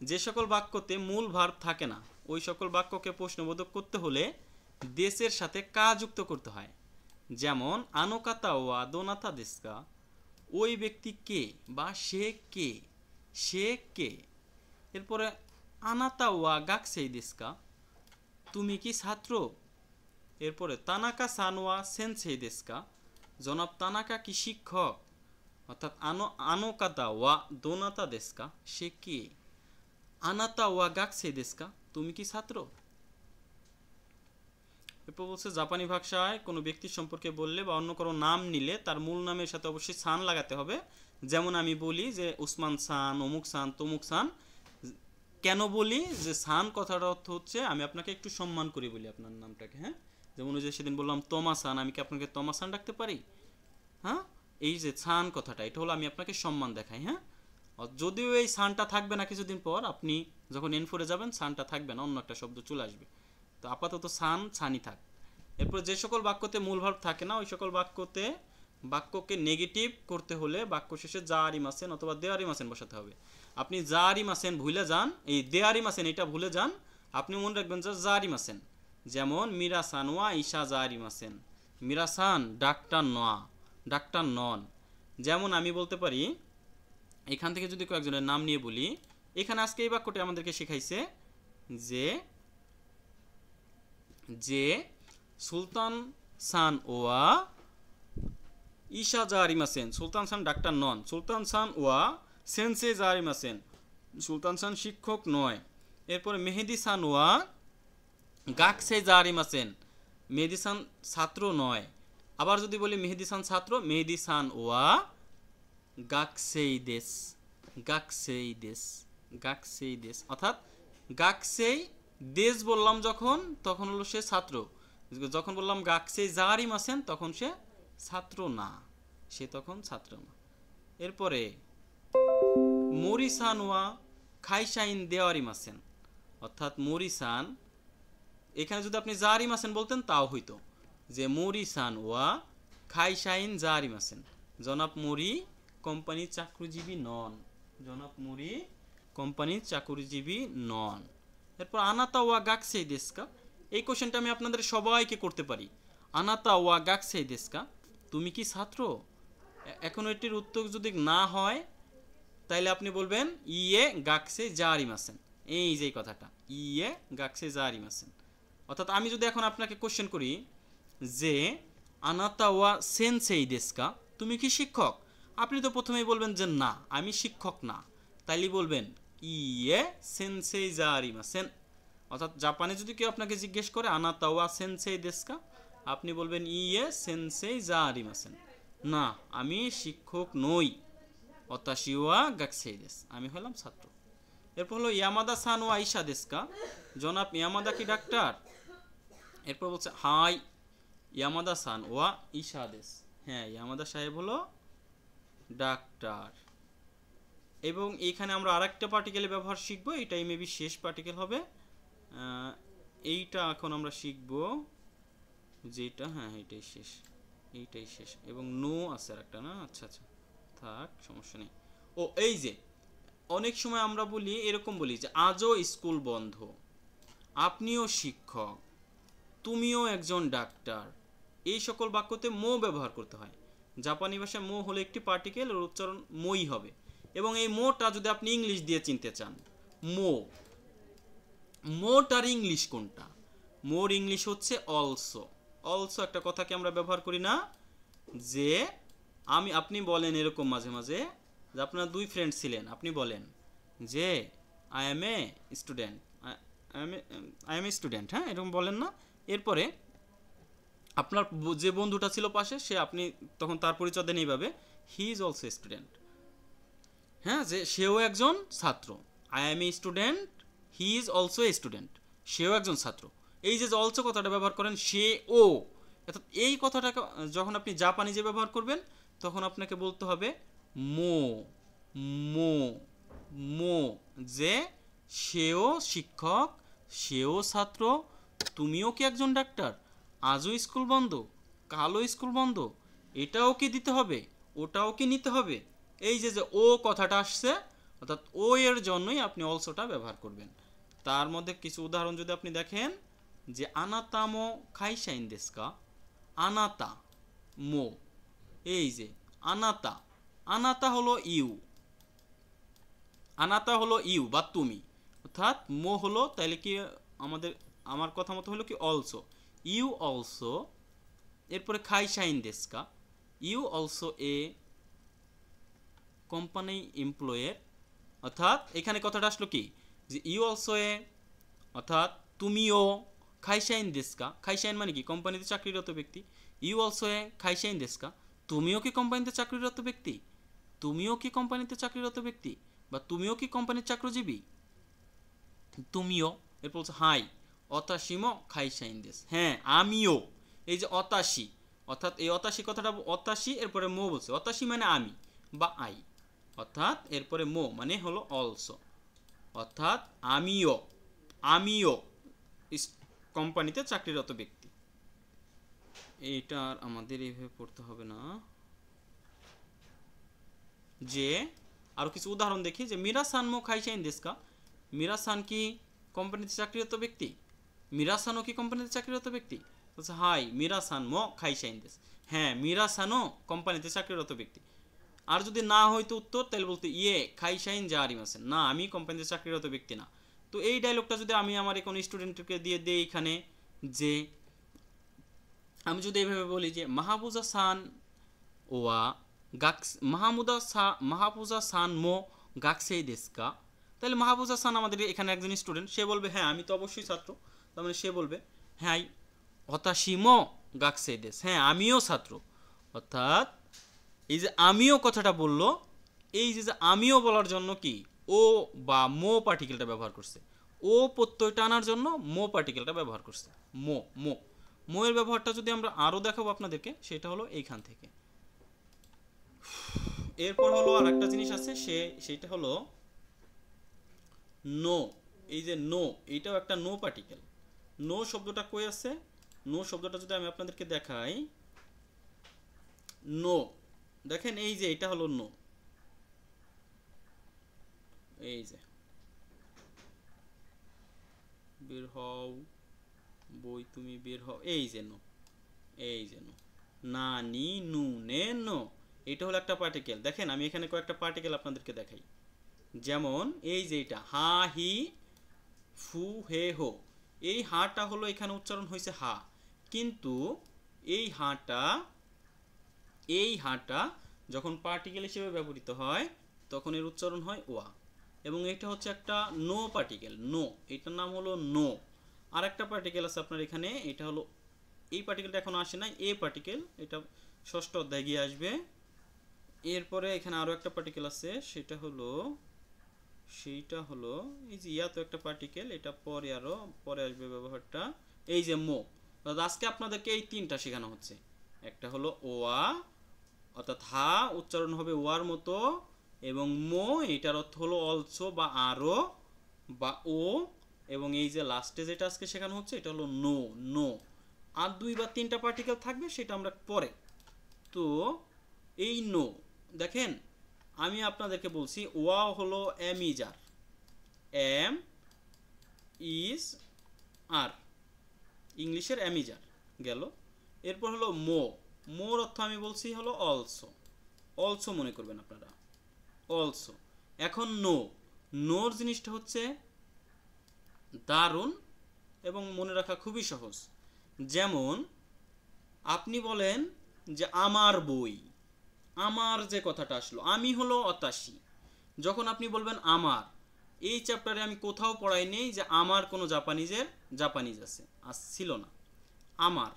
যে সকল বাক্যতে মূল ভার্ব থাকে না ওই সকল বাক্যকে প্রশ্নবোধক করতে হলে দেশের সাথে কা যুক্ত করতে হয়। যেমন আনোকাতা ওয়া দোনাতা দেশকা, ওই ব্যক্তি কে বা সে কে, সে কে। এরপরে আনাতা ওয়া গাকসেই দেশকা, তুমি কি ছাত্র। এরপরে তানাকা সানওয়া সেনসেই দেশকা, জনাব তানাকা কি শিক্ষক। অর্থাৎ আনোকাতা ওয়া দোনাতা দেশকা, সে কে। আনাতা ওয়া গাকসেই দেশকা, তুমি কি ছাত্র। এরপর বলছে জাপানি ভাষায় কোনো ব্যক্তির সম্পর্কে বললে বা অন্য কোনো নাম নিলে তার মূল নামের সাথে অবশ্যই সান লাগাতে হবে। যেমন আমি বলি যে ওসমান সান, অমুক সান, তমুক সান। কেন বলি যে সান কথার অর্থ হচ্ছে আমি আপনাকে একটু সম্মান করি বলি আপনার নামটাকে। হ্যাঁ, যেমন ওই যে সেদিন বললাম তমা সান, আমি কি আপনাকে তমা সান ডাকতে পারি। হ্যাঁ, এই যে সান কথাটা এটা হলো আমি আপনাকে সম্মান দেখাই। হ্যাঁ, যদিও এই সানটা থাকবে না, কিছুদিন পর আপনি যখন N4 যাবেন সানটা থাকবে না, অন্য একটা শব্দ চলে আসবে। তো আপাতত সান সানই থাক। এরপর যে সকল বাক্যতে মূল ভার্ব থাকে না ওই সকল বাক্যকে নেগেটিভ করতে হলে বাক্য শেষে জারিমাসেন অথবা দেয়ারিমাসেন বসাতে হবে। আপনি জারিমাসেন ভুলে যান, এই দেয়ারিমাসেন এটা ভুলে যান, আপনি মনে রাখবেন যে জারিমাসেন। যেমন মিরাসান ওয়া ঈশা জারিমাসেন, মিরাসান ডাক্তার নয়া, ডাক্তার নন। যেমন আমি বলতে পারি এখান থেকে যদি কয়েকজনের নাম নিয়ে বলি, এখানে আজকে এই বাক্যটি আমাদেরকে শেখাইছে যে সুলতান সান ওয়া ঈশা জারিমাসেন, সুলতান সান ডাক্তার নন, সুলতান সান ওয়া সেন্সে জারিমাসেন, সুলতান সান শিক্ষক নয়। এরপরে মেহেদি সান ওয়া গাকসে জারিমাসেন, মেহেদি সান ছাত্র নয়। আবার যদি বলি মেহেদি সান ছাত্র, মেহেদি সান ওয়া গাকসেই দেশ, গাকসেই দেশ, গাকসেই দেশ। অর্থাৎ গাকসেই দেশ বললাম যখন তখন হলো সে ছাত্র, যখন বললাম গাকসেই জারিমাসেন তখন সে ছাত্র না, সে তখন ছাত্র না। এরপরে মরিসান ওয়া খাইসাইন দেওয়ারিমাসেন, অর্থাৎ মরিসান, এখানে যদি আপনি জারিমাসেন বলতেন তাও হইতো যে মরিসান ওয়া খাইসাইন জারিমাসেন, জনাব মরি কোম্পানির চাকরিজীবী নন, জনাব মরি কোম্পানির চাকরিজীবী নন। এরপর আনাতা ওয়া গাকসেই দেশকা, এই কোশ্চেনটা আমি আপনাদের সবাইকে করতে পারি। আনাতা ওয়া গাকসেই দেশকা, তুমি কি ছাত্র। এখন এটির উত্তর যদি না হয় তাইলে আপনি বলবেন ইয়ে গাকসে জারিমাসেন, এই যে কথাটা ইয়ে গাকসে জারিমাসেন। অর্থাৎ আমি যদি এখন আপনাকে কোশ্চেন করি যে আনাতা ওয়া সেনসেই দেশকা, তুমি কি শিক্ষক, আপনি তো প্রথমেই বলবেন যে না আমি শিক্ষক না, তাইলে বলবেন ইয়ে সেনসেই জারিমাসেন। অর্থাৎ জাপানে যদি কেউ আপনাকে জিজ্ঞেস করে আনাতা ওয়া সেনসেই দেশকা, আপনি বলবেন ইয়ে সেনসেই জারিমাসেন, না আমি শিক্ষক নই, অতাশি ওয়া গাকসেই দেশ, আমি হলাম ছাত্র। এরপর হলো ইয়ামাদা সান ওয়া ঈশা দেশকা, জনাব ইয়ামাদা কি ডাক্তার। এরপর বলছে হাই ইয়ামাদা সান ওয়া ঈশা দেশ, হ্যাঁ ইয়ামাদা সাহেব হলো ডাক্তার। এবং এখানে আমরা আরেকটা পার্টিকেলের ব্যবহার শিখবো, এটাই মেবি শেষ পার্টিকেল হবে। এইটা এখন আমরা শিখবো যেটা, হ্যাঁ এইটাই শেষ, এইটাই শেষ। এবং নো আছে আর একটা না, আচ্ছা আচ্ছা থাক সমস্যা নেই। ও এই যে অনেক সময় আমরা বলি এরকম বলি যে আজও স্কুল বন্ধ, আপনিও শিক্ষক, তুমিও একজন ডাক্তার, এই সকল বাক্যতে মো ব্যবহার করতে হয়। জাপানি ভাষায় মো হলো একটি পার্টিকেল, এর উচ্চারণ মই হবে। এবং এই মোটা যদি আপনি ইংলিশ দিয়ে চিনতে চান, মোটার ইংলিশ কোনটা, মোর ইংলিশ হচ্ছে অলসো। অলসো একটা কথাকে আমরা ব্যবহার করি না যে আপনি বলেন এরকম মাঝে মাঝে যে আপনার দুই ফ্রেন্ড ছিলেন, আপনি বলেন যে I M a student, I M a student, হ্যাঁ এরকম বলেন না। এরপরে আপনার যে বন্ধুটা ছিল পাশে সে আপনি তখন তার পরিচয় দেন এইভাবে হি ইজ অলসো স্টুডেন্ট। হ্যাঁ, যে সেও একজন ছাত্র। I M a student, he is also a student, সেও একজন ছাত্র। এই যে অলসো কথাটা ব্যবহার করেন, সে ও, অর্থাৎ এই কথাটাকে যখন আপনি জাপানিজে ব্যবহার করবেন তখন আপনাকে বলতে হবে মো, মো, মো, যে সেও শিক্ষক, সেও ছাত্র, তুমিও কি একজন ডাক্তার, আজও স্কুল বন্ধ, কালও স্কুল বন্ধ, এটাও কি দিতে হবে, ওটাও কি নিতে হবে। এই যে যে ও কথাটা আসছে, অর্থাৎ ও এর জন্যই আপনি অলসোটা ব্যবহার করবেন। তার মধ্যে কিছু উদাহরণ যদি আপনি দেখেন, যে আনাতামো খাইশাইন দেস্কা, আনাতা মো, এই যে আনাতা, আনাতা হলো ইউ, আনাতা হলো ইউ বা তুমি, অর্থাৎ মো হলো তাহলে কি আমার কথা মতো হলো কি অলসো, ইউ অলসো, এরপরে খাইশাইন দেস্কা, ইউ অলসো এ কোম্পানি এমপ্লয়ের, অর্থাৎ এখানে কথাটা আসলো কি যে ইউ অলসো এ, অর্থাৎ তুমিও, খাইশাইন দেস্কা, খাইশাইন মানে কি কোম্পানিতে চাকরিরত ব্যক্তি, ইউ অলসো এ খাইশাইন দেস্কা, তুমিও কি কোম্পানিতে চাকরিরত ব্যক্তি, তুমিও কি কোম্পানিতে চাকরিরত ব্যক্তি, বা তুমিও কি কোম্পানির চাকরিজীবী, তুমিও। এরপর বলছে হাই অতাশিমো খাইশাইন দেস, হ্যাঁ আমিও। এই যে অতাশি, অর্থাৎ এই অতাশি কথাটা, অতাশি এরপরে মো বলছে, অতাশি মানে আমি বা আই, অর্থাৎ এরপরে মো মানে হলো অলসো, অর্থাৎ আমিও, আমিও কোম্পানিতে চাকরিরত ব্যক্তি। এইটা আর আমাদের এইভাবে পড়তে হবে না। যে আরো কিছু উদাহরণ দেখি, যে মিরাসান মো খাইশাইন দেস্কা, মিরাসান কি কোম্পানিতে চাকরিরত ব্যক্তি, মিরাসানও কি কোম্পানিতে চাকরিরত ব্যক্তি, বলছে হাই মিরাসান মো খাইশাইন দেস, হ্যাঁ মিরাসানও কোম্পানিতে চাকরিরত ব্যক্তি। আর যদি না হয়তো উত্তর, তাহলে বলতে ইয়ে খাইশাইন যা আরিমাসেন, না আমি কোম্পানিতে চাকরিরত ব্যক্তি না। তো এই ডায়লগটা যদি আমি আমার কোনো স্টুডেন্টকে দিয়ে দেই এখানে, যে আমি যদি এইভাবে বলি যে মাহফুজা সান ওয়া গাক্স, মাহফুজা সান মো গাকসেই দেস্কা, তাহলে মাহফুজা সান আমাদের এখানে একজন স্টুডেন্ট, সে বলবে হ্যাঁ আমি তো অবশ্যই ছাত্র, তার মানে সে বলবে হ্যাঁ হতাশিমো গাকসেই দেস, হ্যাঁ আমিও ছাত্র। অর্থাৎ এই যে আমিও কথাটা বললো, এই যে আমিও বলার জন্য কি ও বা মো পার্টিকেলটা ব্যবহার করছে, ও প্রত্যয়টা আনার জন্য মো পার্টিকেলটা ব্যবহার করছে, মো, মো, মো এর ব্যবহারটা যদি আমরা আরও দেখাবো আপনাদেরকে, সেটা হলো এইখান থেকে। এরপর হলো আর একটা জিনিস আছে, সেটা হলো নো। এই যে নো, এইটাও একটা নো পার্টিকেল। নো শব্দটা কই আছে, নো শব্দটা যদি আমি আপনাদেরকে দেখাই, নো দেখেন, এই যে এটা হলো নো, এই যে বের হও বই তুমি বের হও, এই যে নো, এই যে নো, না নি নু নে নো, এটা হলো একটা পার্টিকেল। দেখেন আমি এখানে কয়েকটা পার্টিকেল আপনাদেরকে দেখাই, যেমন এই যে এটা হা হি ফু হে হো, এই হাটা হলো এখানে উচ্চারণ হয়েছে হা, কিন্তু এই হাটা যখন পার্টিকেল হিসেবে ব্যবহৃত হয় তখন এর উচ্চারণ হয় ওয়া, এবং এটা হচ্ছে একটা নো পার্টিকেল, নো, এটার নাম হলো নো। আর একটা পার্টিকেল আছে আপনার এখানে, এটা হলো, এই পার্টিকেলটা এখনো আসে নাই, এ পার্টিকেল, এটা ষষ্ঠ অধ্যায় গিয়ে আসবে। এরপরে এখানে আরো একটা পার্টিকেল আছে, সেইটা হলো এই যে ইয়া, তো একটা পার্টিকেল, এটা পরে আরো পরে আসবে ব্যবহারটা। এই যে মো, আজকে আপনাদেরকে এই তিনটা শেখানো হচ্ছে। একটা হলো ওয়া, অর্থাৎ হা উচ্চারণ হবে ওয়ার মতো, এবং মো এটার অর্থ হলো অলসো বা আরো বা ও, এবং এই যে লাস্টে যেটা আজকে শেখানো হচ্ছে এটা হলো নো, নো। আর 2 বা 3টা পার্টিকেল থাকবে, সেটা আমরা পরে। তো এই নো দেখেন, আমি আপনাদেরকে বলছি ওয়া হলো am is are, am is are, ইংলিশের এম ইজ আর গেল। এরপর হলো মো, মোর অর্থ আমি বলছি হলো অলসো, অলসো মনে করবেন আপনারা, অলসো। এখন নো, নোর জিনিসটা হচ্ছে দারুণ এবং মনে রাখা খুবই সহজ। যেমন আপনি বলেন যে আমার বই, আমার যে কথাটা আসলো, আমি হলো অতাশি, যখন আপনি বলবেন আমার, এই চ্যাপ্টারে আমি কোথাও পড়াই নেই যে আমার কোনো জাপানিজ আছে, ছিল না। আমার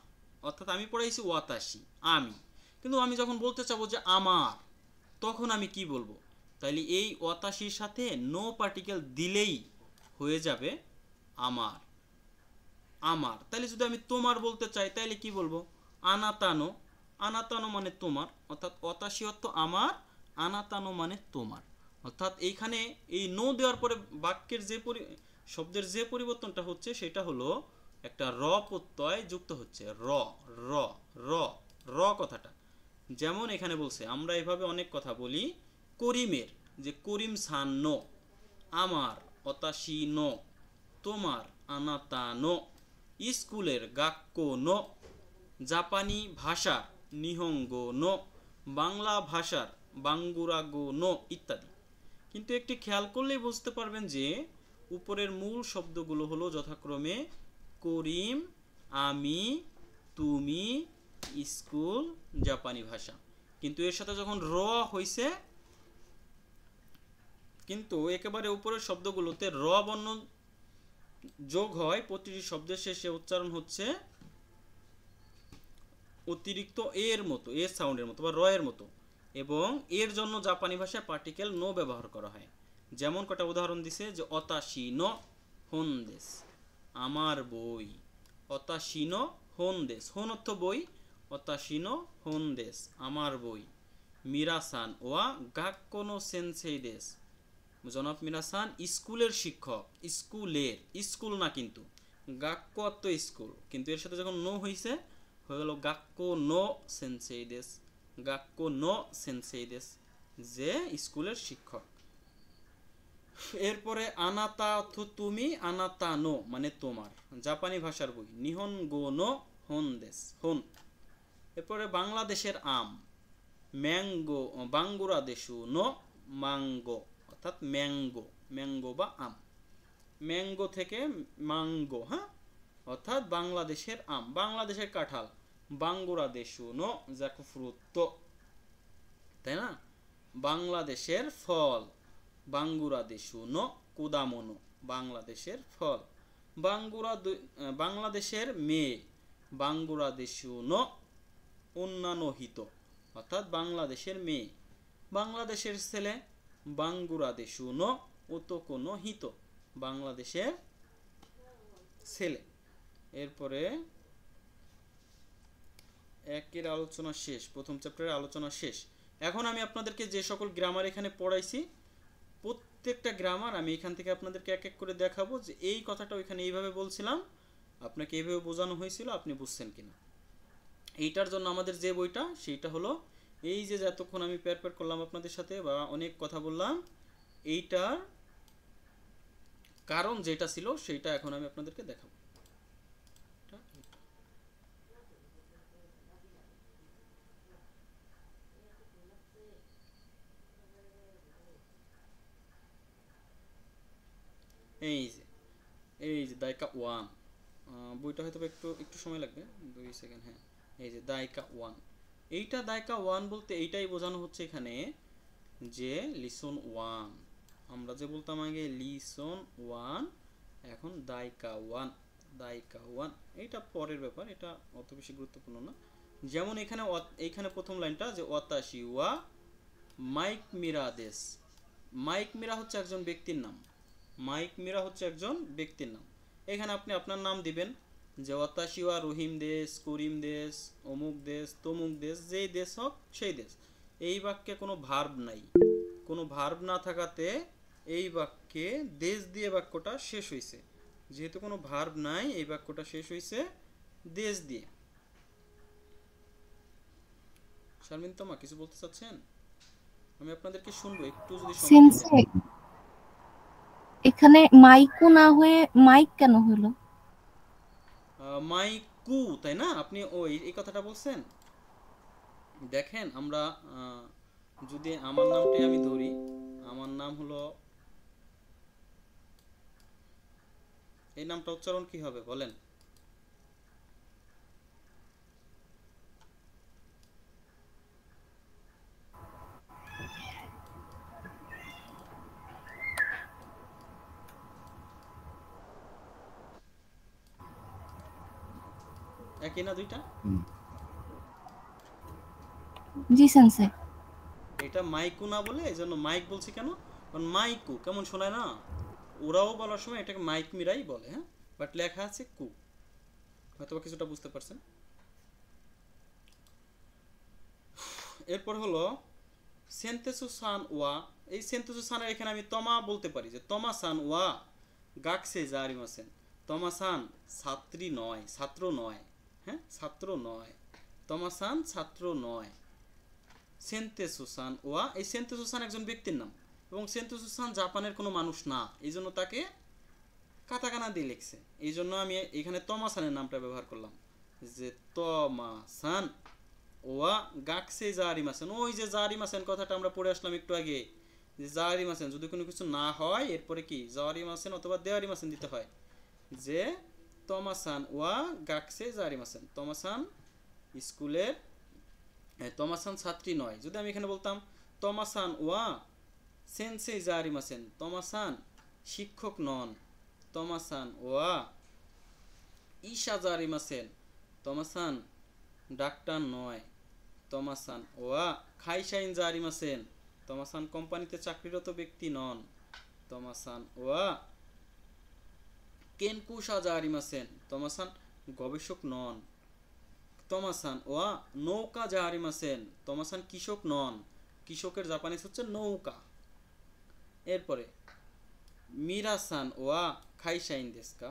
অর্থাৎ আমি পড়াইছি ওয়াতাশি, আমি। কিন্তু আমি যখন বলতে চাবো যে আমার, তখন আমি কি বলবো, তাইলে এই অতাশির সাথে নো পার্টিকেল দিলেই হয়ে যাবে আমার। আমার তাহলে যদি আমি তোমার বলতে চাই তাহলে কি বলবো? আনাতানো। আনাতানো মানে তোমার, অর্থাৎ অতাশি অর্থ আমার, আনাতানো মানে তোমার। অর্থাৎ এইখানে এই নো দেওয়ার পরে বাক্যের যে শব্দের যে পরিবর্তনটা হচ্ছে সেটা হলো একটা র প্রত্যয় যুক্ত হচ্ছে। র র র র কথাটা যেমন এখানে বলছে, আমরা এভাবে অনেক কথা বলি করিমের, যে করিম সান নো, আমার অতাশি নো, তোমার আনাতানো, স্কুলের গাক্কো নো, জাপানি ভাষার নিহঙ্গো নো, বাংলা ভাষার বাঙ্গুরাগো নো ইত্যাদি। কিন্তু একটি খেয়াল করলেই বুঝতে পারবেন যে উপরের মূল শব্দগুলো হলো যথাক্রমে করিম, আমি, তুমি, স্কুল, জাপানি ভাষা। কিন্তু এর সাথে যখন র হইছে, কিন্তু একেবারে উপরের শব্দগুলোতে র বর্ণ যোগ হয়, প্রতিটি শব্দের শেষে উচ্চারণ হচ্ছে অতিরিক্ত এর মতো, এর সাউন্ডের মতো বা র এর মতো, এবং এর জন্য জাপানি ভাষায় পার্টিকেল নো ব্যবহার করা হয়। যেমন কটা উদাহরণ দিছে, যে অতাশিনো হোনদেস, আমার বই। অতাশিনো হোনদেস, হোন অর্থ বই, অতাশিনো হোনদেস আমার বই। মিরাসান ওয়া গাক্কোনো সেনসেই দেস, জনাব মিরাসান স্কুলের শিক্ষক। স্কুলের, স্কুল না কিন্তু, গাক্কো অর্থ স্কুল, কিন্তু এর সাথে যখন নো হয়েছে হয়ে গেল গাক্কো নো সেনসেই দেস, গাক্কো নো সেনসেই দেস, যে স্কুলের শিক্ষক। এরপরে আনাতা অর্থ তুমি, আনাতা নো মানে তোমার, জাপানি ভাষার বই। নিহনগো নো হোনদেস, হোন। এরপরে বাংলাদেশের আম, ম্যাঙ্গো, বাঙ্গুরাদেশু নো মাঙ্গো, অর্থাৎ ম্যাঙ্গো, ম্যাঙ্গো বা আম, ম্যাঙ্গো থেকে মাঙ্গো, হ্যাঁ, অর্থাৎ বাংলাদেশের আম। বাংলাদেশের কাঁঠাল, বাঙ্গুরাদেশু নো জ্যাকফ্রুতো, তাই না? বাংলাদেশের ফল, বাঙ্গুরাদেশু নো কুদামোনো, বাংলাদেশের ফল। বাংলাদেশের মেয়ে, বাঙ্গুরাদেশু নো উন্নানোহিত, অর্থাৎ বাংলাদেশের মেয়ে। বাংলাদেশের ছেলে, বাঙ্গুরাদেশু নো ওতোকোনো হিত, বাংলাদেশের ছেলে। এরপরে একের আলোচনা শেষ, প্রথম চ্যাপ্টারের আলোচনা শেষ। এখন আমি আপনাদেরকে যে সকল গ্রামার এখানে পড়াইছি প্রত্যেকটা গ্রামার আমি এখান থেকে আপনাদেরকে এক এক করে দেখাবো, যে এই কথাটা ওইখানে এইভাবে বলছিলাম, আপনাকে এইভাবে বোঝানো হয়েছিল, আপনি বুঝছেন কিনা। এইটার জন্য আমাদের যে বইটা সেইটা হলো এই যে যতক্ষণ আমি প্যার করলাম আপনাদের সাথে বা অনেক কথা বললাম, এইটার কারণ যেটা ছিল সেইটা এখন আমি আপনাদেরকে দেখাবো। এই যে দায়কা ওয়ান, বইটা হয়তো একটু সময় লাগবে, 2 সেকেন্ড। হ্যাঁ, এই যে দায়কা ওয়ান, এইটা দায়কা ওয়ান বলতে এইটাই বোঝানো হচ্ছে এখানে যে লিসন ওয়ান। আমরা যে বলতাম আগে লিসন ওয়ান, এখন দায়কা ওয়ান, দায়কা ওয়ান এইটা পরের ব্যাপার, এটা অত বেশি গুরুত্বপূর্ণ না। যেমন এখানে প্রথম লাইনটা যে ওয়াতাশি ওয়া মাইক মিরা দেশ, মাইক মিরা হচ্ছে একজন ব্যক্তির নাম, মাইক মিরা হচ্ছে একজন ব্যক্তির নাম। এখানে আপনি আপনার নাম দিবেন, যে ওয়াতাশি ওয়া রহিম দেশ, করিম দেশ, অমুক দেশ, তমুক দেশ, যেই দেশ হোক সেই দেশ। এই বাক্যে কোনো ভার্ব নাই, কোনো ভার্ব না থাকাতে এই বাক্যে দেশ দিয়ে বাক্যটা শেষ হয়েছে। যেহেতু কোনো ভার্ব নাই, এই বাক্যটা শেষ হয়েছে দেশ দিয়ে। শারমিন তোমা কিছু বলতে চাচ্ছেন? আমি আপনাদেরকে শুনবো, একটু যদি সেন্সে এখানে মাইকু না হয়ে মাইক কেন হলো? মাইকু, তাই না? আপনি ওই এই কথাটা বলছেন। দেখেন, আমরা যদি আমার নামটাই আমি ধরি, আমার নাম হলো, এই নামটা উচ্চারণ কি হবে বলেন? একই না দুইটা? জি সেন্সে। এটা মাইকু না বলে এই জন্য মাইক বলছি কেন, কারণ মাইকু কেমন শোনায় না, ওরাও বলার সময় এটাকে মাইক মিরাই বলে, হ্যাঁ, বাট লেখা আছে কু, হয়তো কিছুটা বুঝতে পারছেন। এরপর হলো সেন্তেসু সান ওয়া। এই সেন্তেসু সানের এখানে আমি তমা বলতে পারি যে তমা সান ওয়া গাকসে জারিমাসেন। তমা সান ছাত্রী নয়, ছাত্র নয়, হ্যাঁ, ছাত্র নয়। তমা সান ছাত্র নয়। সেন্তেসু সান ওয়া, এই সেন্তেসু সান একজন ব্যক্তির নাম এবং সেন্তেসু সান জাপানের কোনো মানুষ না, এই জন্য তাকে কাতাকানা দিয়ে লিখছে। এই জন্য আমি এখানে তমা সানের নামটা ব্যবহার করলাম যে তমা সান ওয়া গাকসে জারিমাসেন। ওই যে জারিমাসেন কথাটা আমরা পড়ে আসলাম একটু আগে, যে জারিমাসেন যদি কোনো কিছু না হয় এরপরে কি জারিমাসেন অথবা দেওয়ারিমাসেন দিতে হয়, যে তমাসান ওয়া গাকসে জারিমাসেন। তমাসান স্কুলের, তমাসান ছাত্রী নয়। যদি আমি এখানে বলতাম তমাসান ওয়া সেন্সে জারিমাসেন, তমাসান শিক্ষক নন। তমাসান ওয়া ইশা জারিমাসেন, তমাসান ডাক্তার নয়। তমাসান ওয়া খাইশাইন জারিমাসেন, তমাসান কোম্পানিতে চাকরিরত ব্যক্তি নন। তমাসান ওয়া কেনকুশা জারিমাসেন, তমাসান গবেষক নন। তমাসান ওয়া নৌকা জারিমাসেন, তমাসান কৃষক নন। কৃষকের জাপানিজ হচ্ছে নৌকা। এরপরে মিরাসান ওয়া খাইশাইন দেস্কা।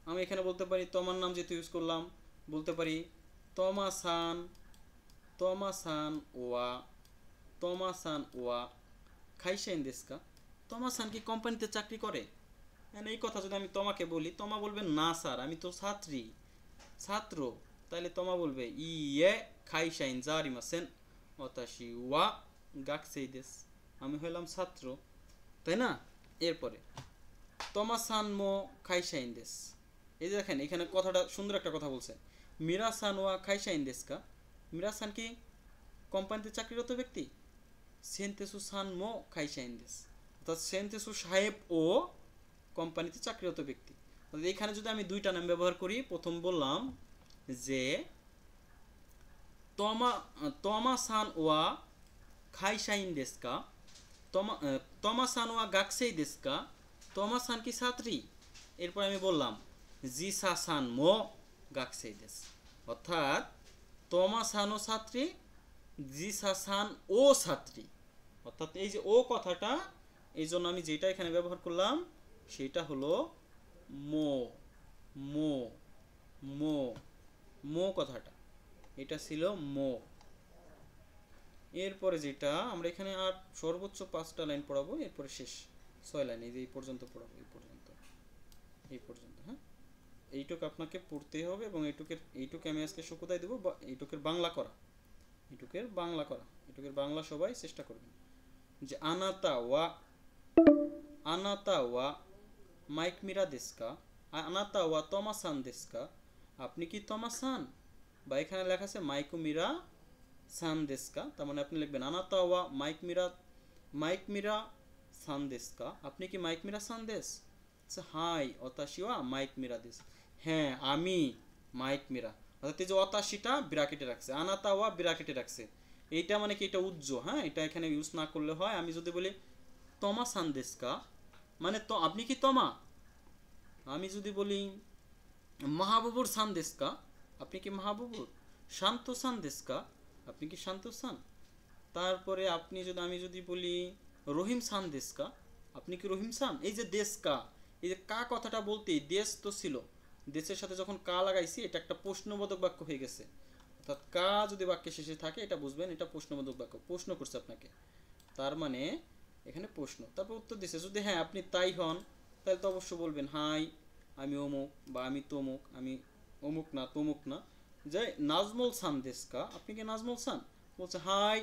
আমি এখানে বলতে পারি তোমার নাম যেহেতু ইউজ করলাম, বলতে পারি তমাসান, তমাসান ওয়া, তমাসান ওয়া খাইশাইন দেস্কা। তমাসান কি কোম্পানিতে চাকরি করে? এই কথা যদি আমি তোমাকে বলি, তোমা বলবে না স্যার আমি তো ছাত্রী, ছাত্র, তাহলে তোমা বলবে ইয়ে খাইশাইন জারিমাসেন ওতাশি ওয়া গাকসেই দেস, আমি হইলাম ছাত্র, তাই না? এরপরে তমাসান মো খাইশাইন দেস। এই যে দেখেন এখানে কথাটা সুন্দর একটা কথা বলছে, মিরাসান ওয়া খাইশাইন দেস্কা। মিরাসান কি কোম্পানিতে চাকরিরত ব্যক্তি? সেন্তেসু সান মো খাইশাইন দেস, অর্থাৎ সেন্তেসু সাহেব ও কোম্পানিতে চাকরিরত ব্যক্তি। অর্থাৎ এখানে যদি আমি দুইটা নাম ব্যবহার করি, প্রথম বললাম যে তমাসান ওয়া খাইশাইন দেস্কা, তমাসান ওয়া গাকসেই দেস্কা, তমাসান কি ছাত্রী। এরপর আমি বললাম জিসা সান মো গাকসেই দেস, অর্থাৎ তমাসানও ছাত্রী, জিসা সান ও ছাত্রী। অর্থাৎ এই যে ও কথাটা, এই জন্য আমি যেটা এখানে ব্যবহার করলাম সেটা হলো মো, মো, মো, মো কথাটা, এটা ছিল মো। এরপরে যেটা আমরা এখানে আর সর্বোচ্চ 5টা লাইন পড়াবো, এরপরে শেষ 6 লাইন, এই যে এই পর্যন্ত পড়াবো, এই পর্যন্ত, এই পর্যন্ত, হ্যাঁ। এইটুকু আপনাকে পড়তে হবে এবং এইটুকু আমি আজকে শুকুতাই দেবো, এইটুকের বাংলা করা, এইটুকের বাংলা করা, এইটুকের বাংলা সবাই চেষ্টা করবেন। যে আনাতা ওয়া, আনাতা ওয়া মাইক মিরা দেস্কা, আনাতা ওয়া তমাসান দেস্কা, আপনি কি তমাসান, বা এখানে লেখা আছে মাইকু মিরা সান দেস্কা, তার মানে আপনি লিখবেন আনাতা ওয়া মাইক মিরা সান দেস্কা, আপনি কি মাইক মিরা সান দেস। হাই অতাশি ওয়া মাইক মিরা দেস, হ্যাঁ আমি মাইক মিরা। অর্থাৎ এই যে অতাশিটা ব্র্যাকেটে রাখছে, আনাতা ওয়া ব্র্যাকেটে রাখছে, এইটা মানে কি এটা উজ্জ, হ্যাঁ, এটা এখানে ইউজ না করলে হয়। আমি যদি বলি তমা সান দেস্কা, মানে তো আপনি কি তমা। আমি যদি বলি মাহবুবুর সান দেস্কা, আপনি কি মাহবুবুর। শান্ত সান দেস্কা, আপনি কি শান্ত সান। তারপরে আমি যদি বলি রহিম সান দেস্কা, আপনি কি রহিম সান। এই যে দেশকা, এই যে কা কথাটা বলতেই দেশ তো ছিল, দেশের সাথে যখন কা লাগাইছি এটা একটা প্রশ্নবোধক বাক্য হয়ে গেছে। অর্থাৎ কা যদি বাক্যের শেষে থাকে এটা বুঝবেন এটা প্রশ্নবোধক বাক্য, প্রশ্ন করছে আপনাকে, তার মানে এখানে প্রশ্ন। তারপর উত্তর দিছে, যদি হ্যাঁ আপনি তাই হন তাহলে তো অবশ্যই বলবেন হাই আমি অমুক, বা আমি তমুক, আমি অমুক না তমুক না। যে নাজমুল সান দেশকা, আপনি কি নাজমুল সান, বলছে হাই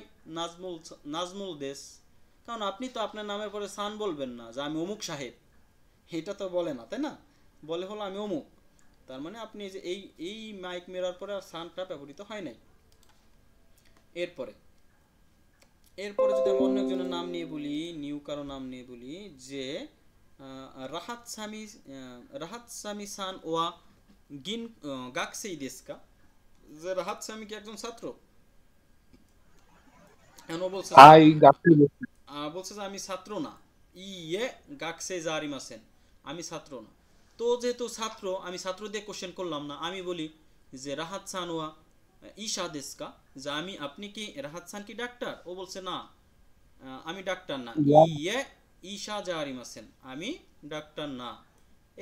নাজমুল দেশ, কারণ আপনি তো আপনার নামের পরে সান বলবেন না যে আমি অমুক সাহেব, এটা তো বলে না, তাই না, বলে হলো আমি অমুক। তার মানে আপনি যে এই মাইক মেরার পরে আর সানটা ব্যবহৃত হয় নাই। এরপরে যদি আমি অন্য একজনের নাম নিয়ে বলি, নিউ কারো নাম নিয়ে বলি, যে রাহাত সামি সান ওয়া গিন গাকসেই দেশকা, যে রাহাত সামি কি একজন ছাত্র। এখন ও বলছে হাই গাছে বলছে যে আমি ছাত্র না, ইয়ে গাকসে জারিমাসেন, আমি ছাত্র না। তো যেহেতু ছাত্র, আমি ছাত্র দিয়ে কোশ্চেন করলাম না, আমি বলি যে রাহাত সানওয়া ঈশা দেশকা, যে আমি, আপনি কি রাহাত সান কি ডাক্তার? ও বলছে না, আমি ডাক্তার না, ইয়ে ঈশা জারিমাসেন, আমি ডাক্তার না।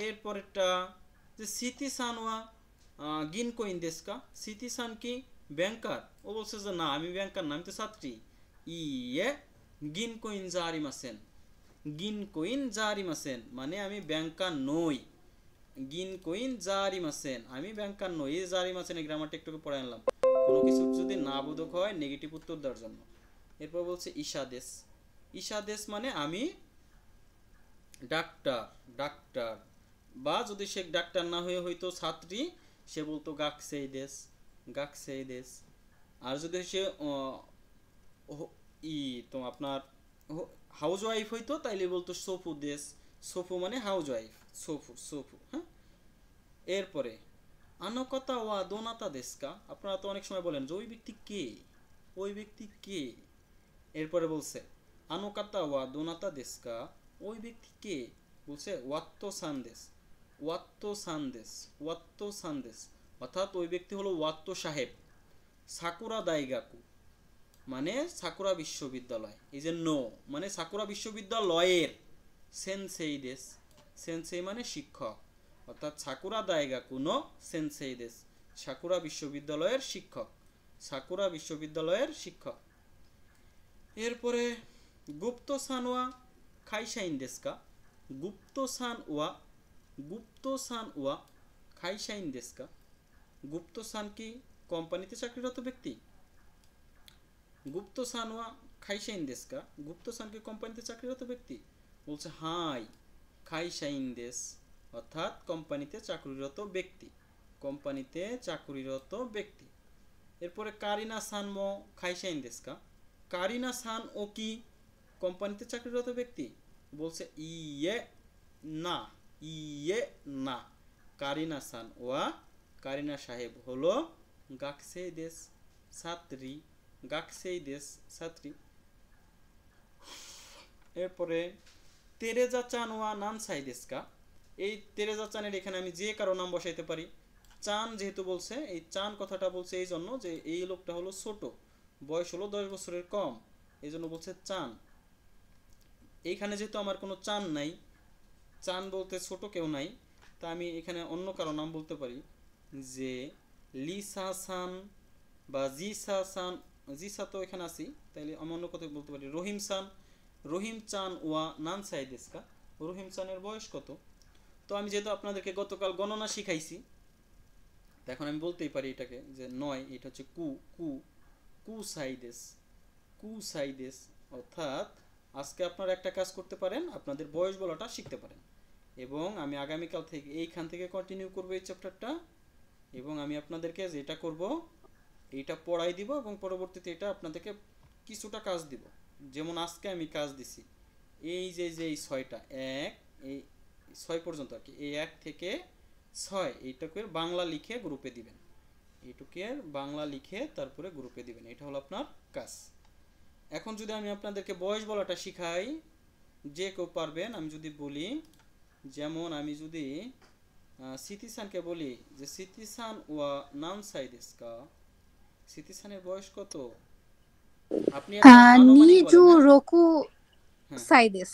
এরপরেরটা যে সিতি সানওয়া গিনকোইন দেশকা, সিতি সান কি ব্যাংকার? ও বলছে যে না, আমি ব্যাংকার না, আমি তো ছাত্রী, ইয়ে গিনকোইন জারিমাসেন, গিনকোইন জারিমাসেন মানে আমি ব্যাংকার নই, গিনকোইন জারিমাসেন আমি ব্যাংকার নই। এই জারিমাসেনের গ্রামারটা একটু পড়ে আনলাম, কোনো কিছু যদি না বোধক হয় নেগেটিভ উত্তর দেওয়ার জন্য। এরপর বলছে ইশাদেশ, ইশাদেশ মানে আমি ডাক্তার, ডাক্তার, বা যদি সে ডাক্তার না হয়ে হয়তো ছাত্রী, সে বলতো গাকসেই দেশ, গাকসেই দেশ। আর যদি সে তো আপনার হাউস ওয়াইফ হইতো তাইলে বলতো সোফু দেশ, সোফু মানে হাউস ওয়াইফ, সোফু, সোফু। হ্যাঁ, এরপরে আনকতা ওয়া দোনাতা দেশকা, আপনারা তো অনেক সময় বলেন যে ওই ব্যক্তি কে, ওই ব্যক্তি কে। এরপরে বলছে আনকতা ওয়া দোনাতা দেশকা, ওই ব্যক্তি কে? বলছে ওয়াত্তো সান্দেশ, ওয়াত্তো সান্দেশ, ওয়াত্তো সান্দেশ, অর্থাৎ ওই ব্যক্তি হলো ওয়াত্তো সাহেব। সাকুরা দাইগাকু মানে সাকুরা বিশ্ববিদ্যালয়, এই যে নো মানে সাকুরা বিশ্ববিদ্যালয়ের, সেনসেই দেশ, সেনসেই মানে শিক্ষক, অর্থাৎ সাকুরা দাইগাকু নো সেনসেই দেশ, সাকুরা বিশ্ববিদ্যালয়ের শিক্ষক, সাকুরা বিশ্ববিদ্যালয়ের শিক্ষক। এরপরে গুপ্ত সানওয়া খাইসাইন দেশকা, গুপ্ত সান ওয়া, গুপ্ত সান ওয়া খাইসাইন দেশকা, গুপ্ত সান কি কোম্পানিতে চাকরিরত ব্যক্তি? গুপ্ত সানওয়া খাইসাইন দেশকা, গুপ্ত সান কি কোম্পানিতে চাকরিরত ব্যক্তি? বলছে হাই খাইসাইন দেশ, অর্থাৎ কোম্পানিতে চাকরিরত ব্যক্তি, কোম্পানিতে চাকরিরত ব্যক্তি। এরপরে কারিনা সান মো খাইসাইন দেশকা, কারিনা সান ও কি কোম্পানিতে চাকরিরত ব্যক্তি? বলছে ইয়ে না, ইয়ে না, কারিনা সান ওয়া, কারিনা সাহেব হলো গাকসেই দেশ, ছাত্রী, গাকসেই দেশ, ছাত্রী। এরপরে তেরেজা চান ওয়া নানসাই দেশকা, এই তেরেজা চানের এখানে আমি যে কারো নাম বসাইতে পারি। চান যেহেতু বলছে, এই চান কথাটা বলছে এই জন্য যে এই লোকটা হলো ছোট, বয়স হলো 10 বছরের কম, এই জন্য বলছে চান। এইখানে যেহেতু আমার কোনো চান নাই, চান বলতে ছোট কেউ নাই, তা আমি এখানে অন্য কারো নাম বলতে পারি, যে লিসা সান বা জিসা সান, জিসা তো এখানে আছি, তাইলে আমি অন্য কথা বলতে পারি রহিম সান, রহিম চান ওয়া নানসাই দেশকা, রহিম চানের বয়স কত? তো আমি যেহেতু আপনাদেরকে গতকাল গণনা শিখাইছি, তো এখন আমি বলতেই পারি এটাকে যে 9, এটা হচ্ছে কু, কু, কু সাইদেস, কু সাইদেস। অর্থাৎ আজকে আপনারা একটা কাজ করতে পারেন, আপনাদের বয়স বলাটা শিখতে পারেন, এবং আমি আগামীকাল থেকে এইখান থেকে কন্টিনিউ করবো এই চ্যাপ্টারটা, এবং আমি আপনাদেরকে যেটা করব এইটা পড়াই দিব, এবং পরবর্তীতে এটা আপনাদেরকে কিছুটা কাজ দিব। যেমন আজকে আমি কাজ দিছি এই যে এই 6টা, 1 এই 6 পর্যন্ত আর কি, এই 1 থেকে 6 এইটাকে বাংলা লিখে গ্রুপে দিবেন, এইটুকে বাংলা লিখে তারপরে গ্রুপে দিবেন, এটা হলো আপনার কাজ। এখন যদি আমি আপনাদেরকে বয়স বলাটা শিখাই, যে কেউ পারবেন, আমি যদি বলি, যেমন আমি যদি সিতিসানকে বলি যে সিতিসান ওয়া নানসাই দেশকা, সিতিসানের বয়স কত? আপনি নিজু রোকু সাইদেস,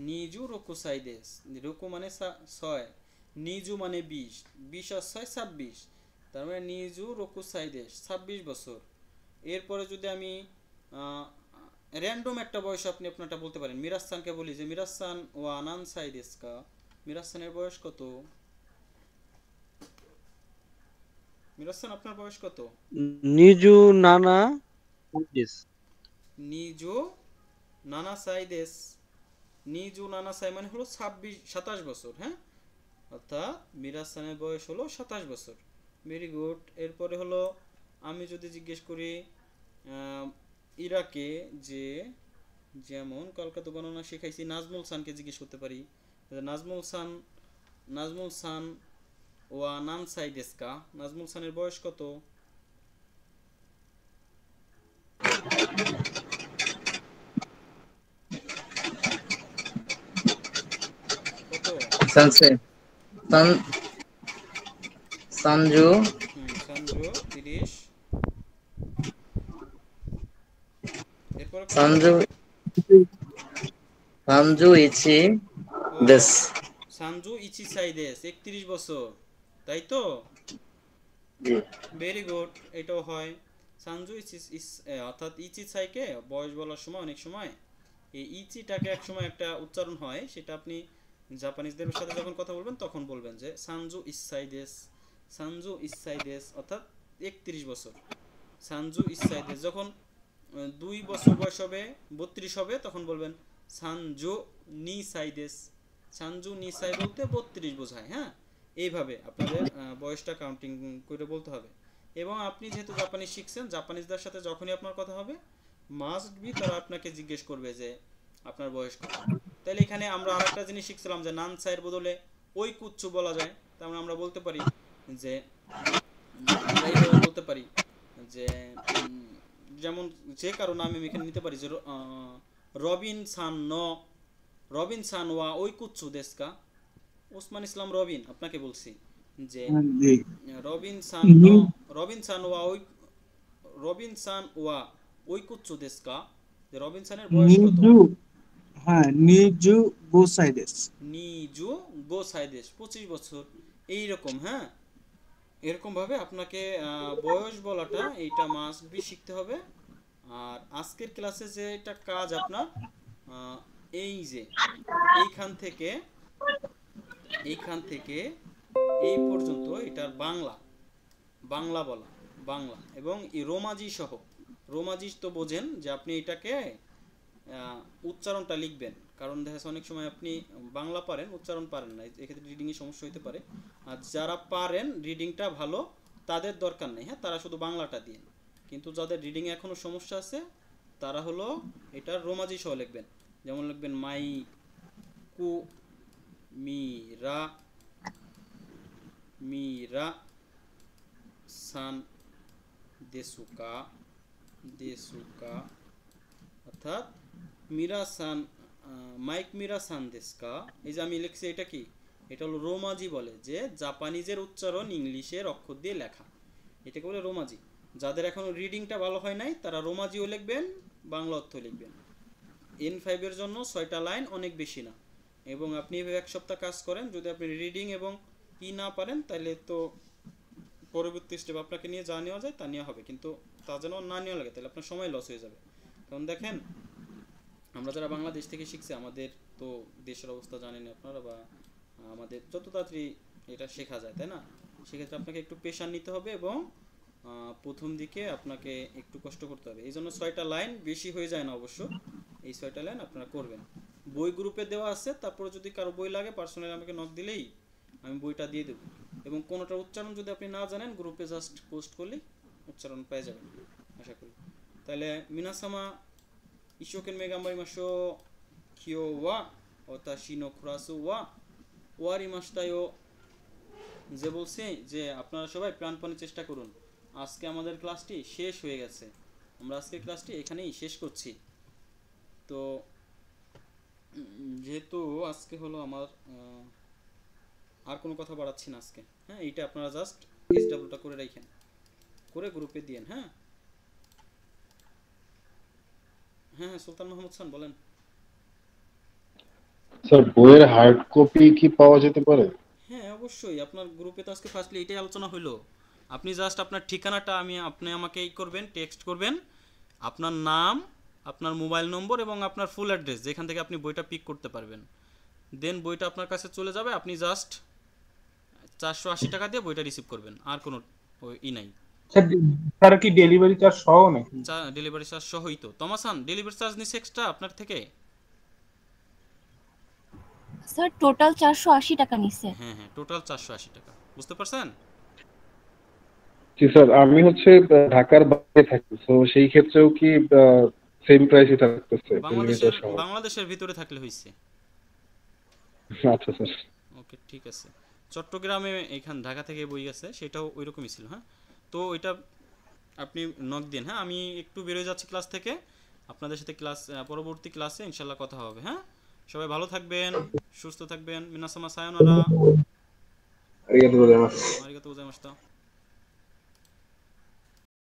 নিজু রোকু সাইদেস, রোকু মানে 6, নিজু মানে 20, 20 আর 6 26, তার মানে নিজু রোকু সাইদেস 26 বছর। এরপরে যদি আমি র্যান্ডম একটা বয়স আপনি আপনারটা বলতে পারেন, মিরাসানকে বলি যে মিরাসান ওয়া নানসাই দেশকা, মিরাসানের বয়স কত? মিরাসান আপনার বয়স কত? নিজু নানা সাইদেস, নিজু নানা সাইদেস, নিজু নানা সাই মানে হলো 27 বছর। হ্যাঁ, অর্থাৎ মিরাসানের বয়স হলো 27 বছর। Very good. এরপরে হলো আমি যদি জিজ্ঞেস করি ইরাকে, যে যেমন কলকাতা গণনা শিখাইছি, নাজমুল সানকে জিজ্ঞেস করতে পারি, নাজমুল সান, নাজমুল সান ওয়া নানসাই দেশকা, নাজমুল সানের বয়স কত? সানসে সান সানজু সানজু 30 এরপর সানজু সানজু ইচি দেস সানজু ইচিসাইদেস 31 বছর, তাই তো? ভেরি গুড, এটাও হয়। সানজু অর্থাৎ ইচিসাইকে বয়স বলার সময় অনেক সময় এই ইচিটাকে এক সময় একটা উচ্চারণ হয়, সেটা আপনি জাপানিজদের সাথে যখন কথা বলবেন তখন বলবেন যে সানজু ইসাইদেস অর্থাৎ 31 বছর। সানজু ইসাইদেস যখন 2 বছর বয়স হবে 32 হবে তখন বলবেন সানজু নিসাই বলতে 32 বোঝায়। হ্যাঁ, এইভাবে আপনাদের বয়সটা কাউন্টিং করে বলতে হবে। এবং আপনি যেহেতু জাপানিজ শিখছেন, জাপানিজদের সাথে যখনই আপনার কথা হবে মাস্ট বি তারা আপনাকে জিজ্ঞেস করবে যে আপনার বয়স কত। তাহলে এখানে আমরা আরেকটা জিনিস শিখছিলাম যে নানসাইয়ের বদলে ওই কুচ্চু বলা যায়। তার মানে আমরা বলতে পারি যে বলতে পারি যে যেমন যে কারো নাম আমি এখানে নিতে পারি যে রবিন সান ওয়া ওই কুচ্চু দেশকা। ওসমান ইসলাম রবিন, আপনাকে বলছি যে রবিন সান ওয়া ওই কুচ্চু দেশকা, যে রবিন সানের বয়স কত? নিজু গোসাইদেস 25 বছর, এইরকম। হ্যাঁ, এরকম ভাবে আপনাকে বয়স বলাটা এইটা মাস্ট বি শিখতে হবে। আর আজকের ক্লাসে যে এটা কাজ আপনার এই যে এইখান থেকে এই পর্যন্ত এটার বাংলা বলা, বাংলা এবং এই রোমাজি সহ। রোমাজি তো বোঝেন যে আপনি এটাকে উচ্চারণটা লিখবেন, কারণ দেখা যাচ্ছে অনেক সময় আপনি বাংলা পারেন উচ্চারণ পারেন না, এক্ষেত্রে রিডিংয়ে সমস্যা হতে পারে। আর যারা পারেন রিডিংটা ভালো তাদের দরকার নেই, হ্যাঁ, তারা শুধু বাংলাটা দিন। কিন্তু যাদের রিডিংয়ে এখনও সমস্যা আছে তারা হলো এটার রোমাজি সহ লিখবেন। যেমন লিখবেন মাই কু মিরা সান দেসুকা অর্থাৎ মিরা সান মাইক মিরা সান দেসকা। এই যে আমি লিখছি এটা কি, এটা হলো রোমাজি বলে, যে জাপানিজের উচ্চারণ ইংলিশের অক্ষর দিয়ে লেখা, এটাকে বলে রোমাজি। যাদের এখনো রিডিংটা ভালো হয় নাই তারা রোমাজিও লিখবেন, বাংলা অর্থ লিখবেন। N5 এর জন্য 6টা লাইন, অনেক বেশি না। এবং আপনি এভাবে এক সপ্তাহ কাজ করেন, যদি আপনি রিডিং এবং না পারেন তাহলে তো পরবর্তী স্টেপ আপনাকে নিয়ে যা নেওয়া যায় তা নেওয়া হবে, কিন্তু তা যেন না নেওয়া লাগে, তাহলে আপনার সময় লস হয়ে যাবে। কারণ দেখেন আমরা যারা বাংলাদেশ থেকে শিখছি আমাদের তো দেশের অবস্থা জানেন আপনারা, বা আমাদের যত তাড়াতাড়ি এটা শেখা যায়, তাই না? সেক্ষেত্রে আপনাকে একটু প্রেশার নিতে হবে এবং প্রথম দিকে আপনাকে একটু কষ্ট করতে হবে। এই জন্য 6টা লাইন, বেশি হয়ে যায় না অবশ্য। এই 6টা লাইন আপনারা করবেন। বই গ্রুপে দেওয়া আছে, তারপরে যদি কারো বই লাগে পার্সোনালি আমাকে নক দিলেই আমি বইটা দিয়ে দেবো। এবং কোনোটার উচ্চারণ যদি আপনি না জানেন গ্রুপে জাস্ট পোস্ট করলেই উচ্চারণ পেয়ে যাবেন আশা করি। তাহলে মিনাসামা ইশোকেন মেগাম্বারি মাসো কিও ওয়া ওতাশি নো কুরাসু ওয়া ওয়ারিমাশিতায়ো, যে বলছি যে আপনারা সবাই প্রাণপণে চেষ্টা করুন। আজকে আমাদের ক্লাসটি শেষ হয়ে গেছে, আমরা আজকের ক্লাসটি এখানেই শেষ করছি। তো যেহেতু আজকে হলো আমার আর কোনো কথা বাড়াচ্ছি না আজকে, হ্যাঁ, এইটা আপনারা জাস্ট SWটা করে রাখেন, করে গ্রুপে দিয়েন। হ্যাঁ হ্যাঁ সুলতান মাহমুদ খান বলেন। স্যার বইয়ের হার্ড কপি কি পাওয়া যেতে পারে? হ্যাঁ অবশ্যই, আপনার গ্রুপে তো আজকে ফার্স্টলি এটাই আলোচনা হলো। আপনি জাস্ট আপনার ঠিকানাটা আপনি আমাকে করবেন, টেক্সট করবেন, আপনার নাম, আপনার মোবাইল নম্বর এবং আপনার ফুল অ্যাড্রেস যেখান থেকে আপনি বইটা পিক করতে পারবেন। দেন বইটা আপনার কাছে চলে যাবে, আপনি জাস্ট 480 টাকা দিয়ে বইটা রিসিভ করবেন, আর কোনো নাই। স্যার কি ডেলিভারি চার্জ সহ নাকি? ডেলিভারি চার্জ সহই তো। তমাসান ডেলিভারি চার্জ নিছে এক্সট্রা আপনার থেকে? স্যার টোটাল 480 টাকা নিছে। হ্যাঁ হ্যাঁ, টোটাল 480 টাকা, বুঝতে পারছেন? জি স্যার, আমি হচ্ছে ঢাকার বাইরে থাকি, তো সেই ক্ষেত্রেও কি সেম প্রাইসই থাকতেছে? বাংলাদেশের ভিতরে থাকলে হইছে। আচ্ছা স্যার, ওকে ঠিক আছে। চট্টগ্রামে এখান ঢাকা থেকে বই গেছে, সেটাও ওই রকমই ছিল। হ্যাঁ, তো এটা আপনি নক দিন। হ্যাঁ, আমি একটু বেরোয় যাচ্ছি ক্লাস থেকে, আপনাদের সাথে পরবর্তী ক্লাসে ইনশাল্লাহ কথা হবে। হ্যাঁ, সবাই ভালো থাকবেন, সুস্থ থাকবেন। মিনাসামা সায়োনারা। আরিগাতো গোজাইমাসু। আরিগাতো গোজাইমাশিতা।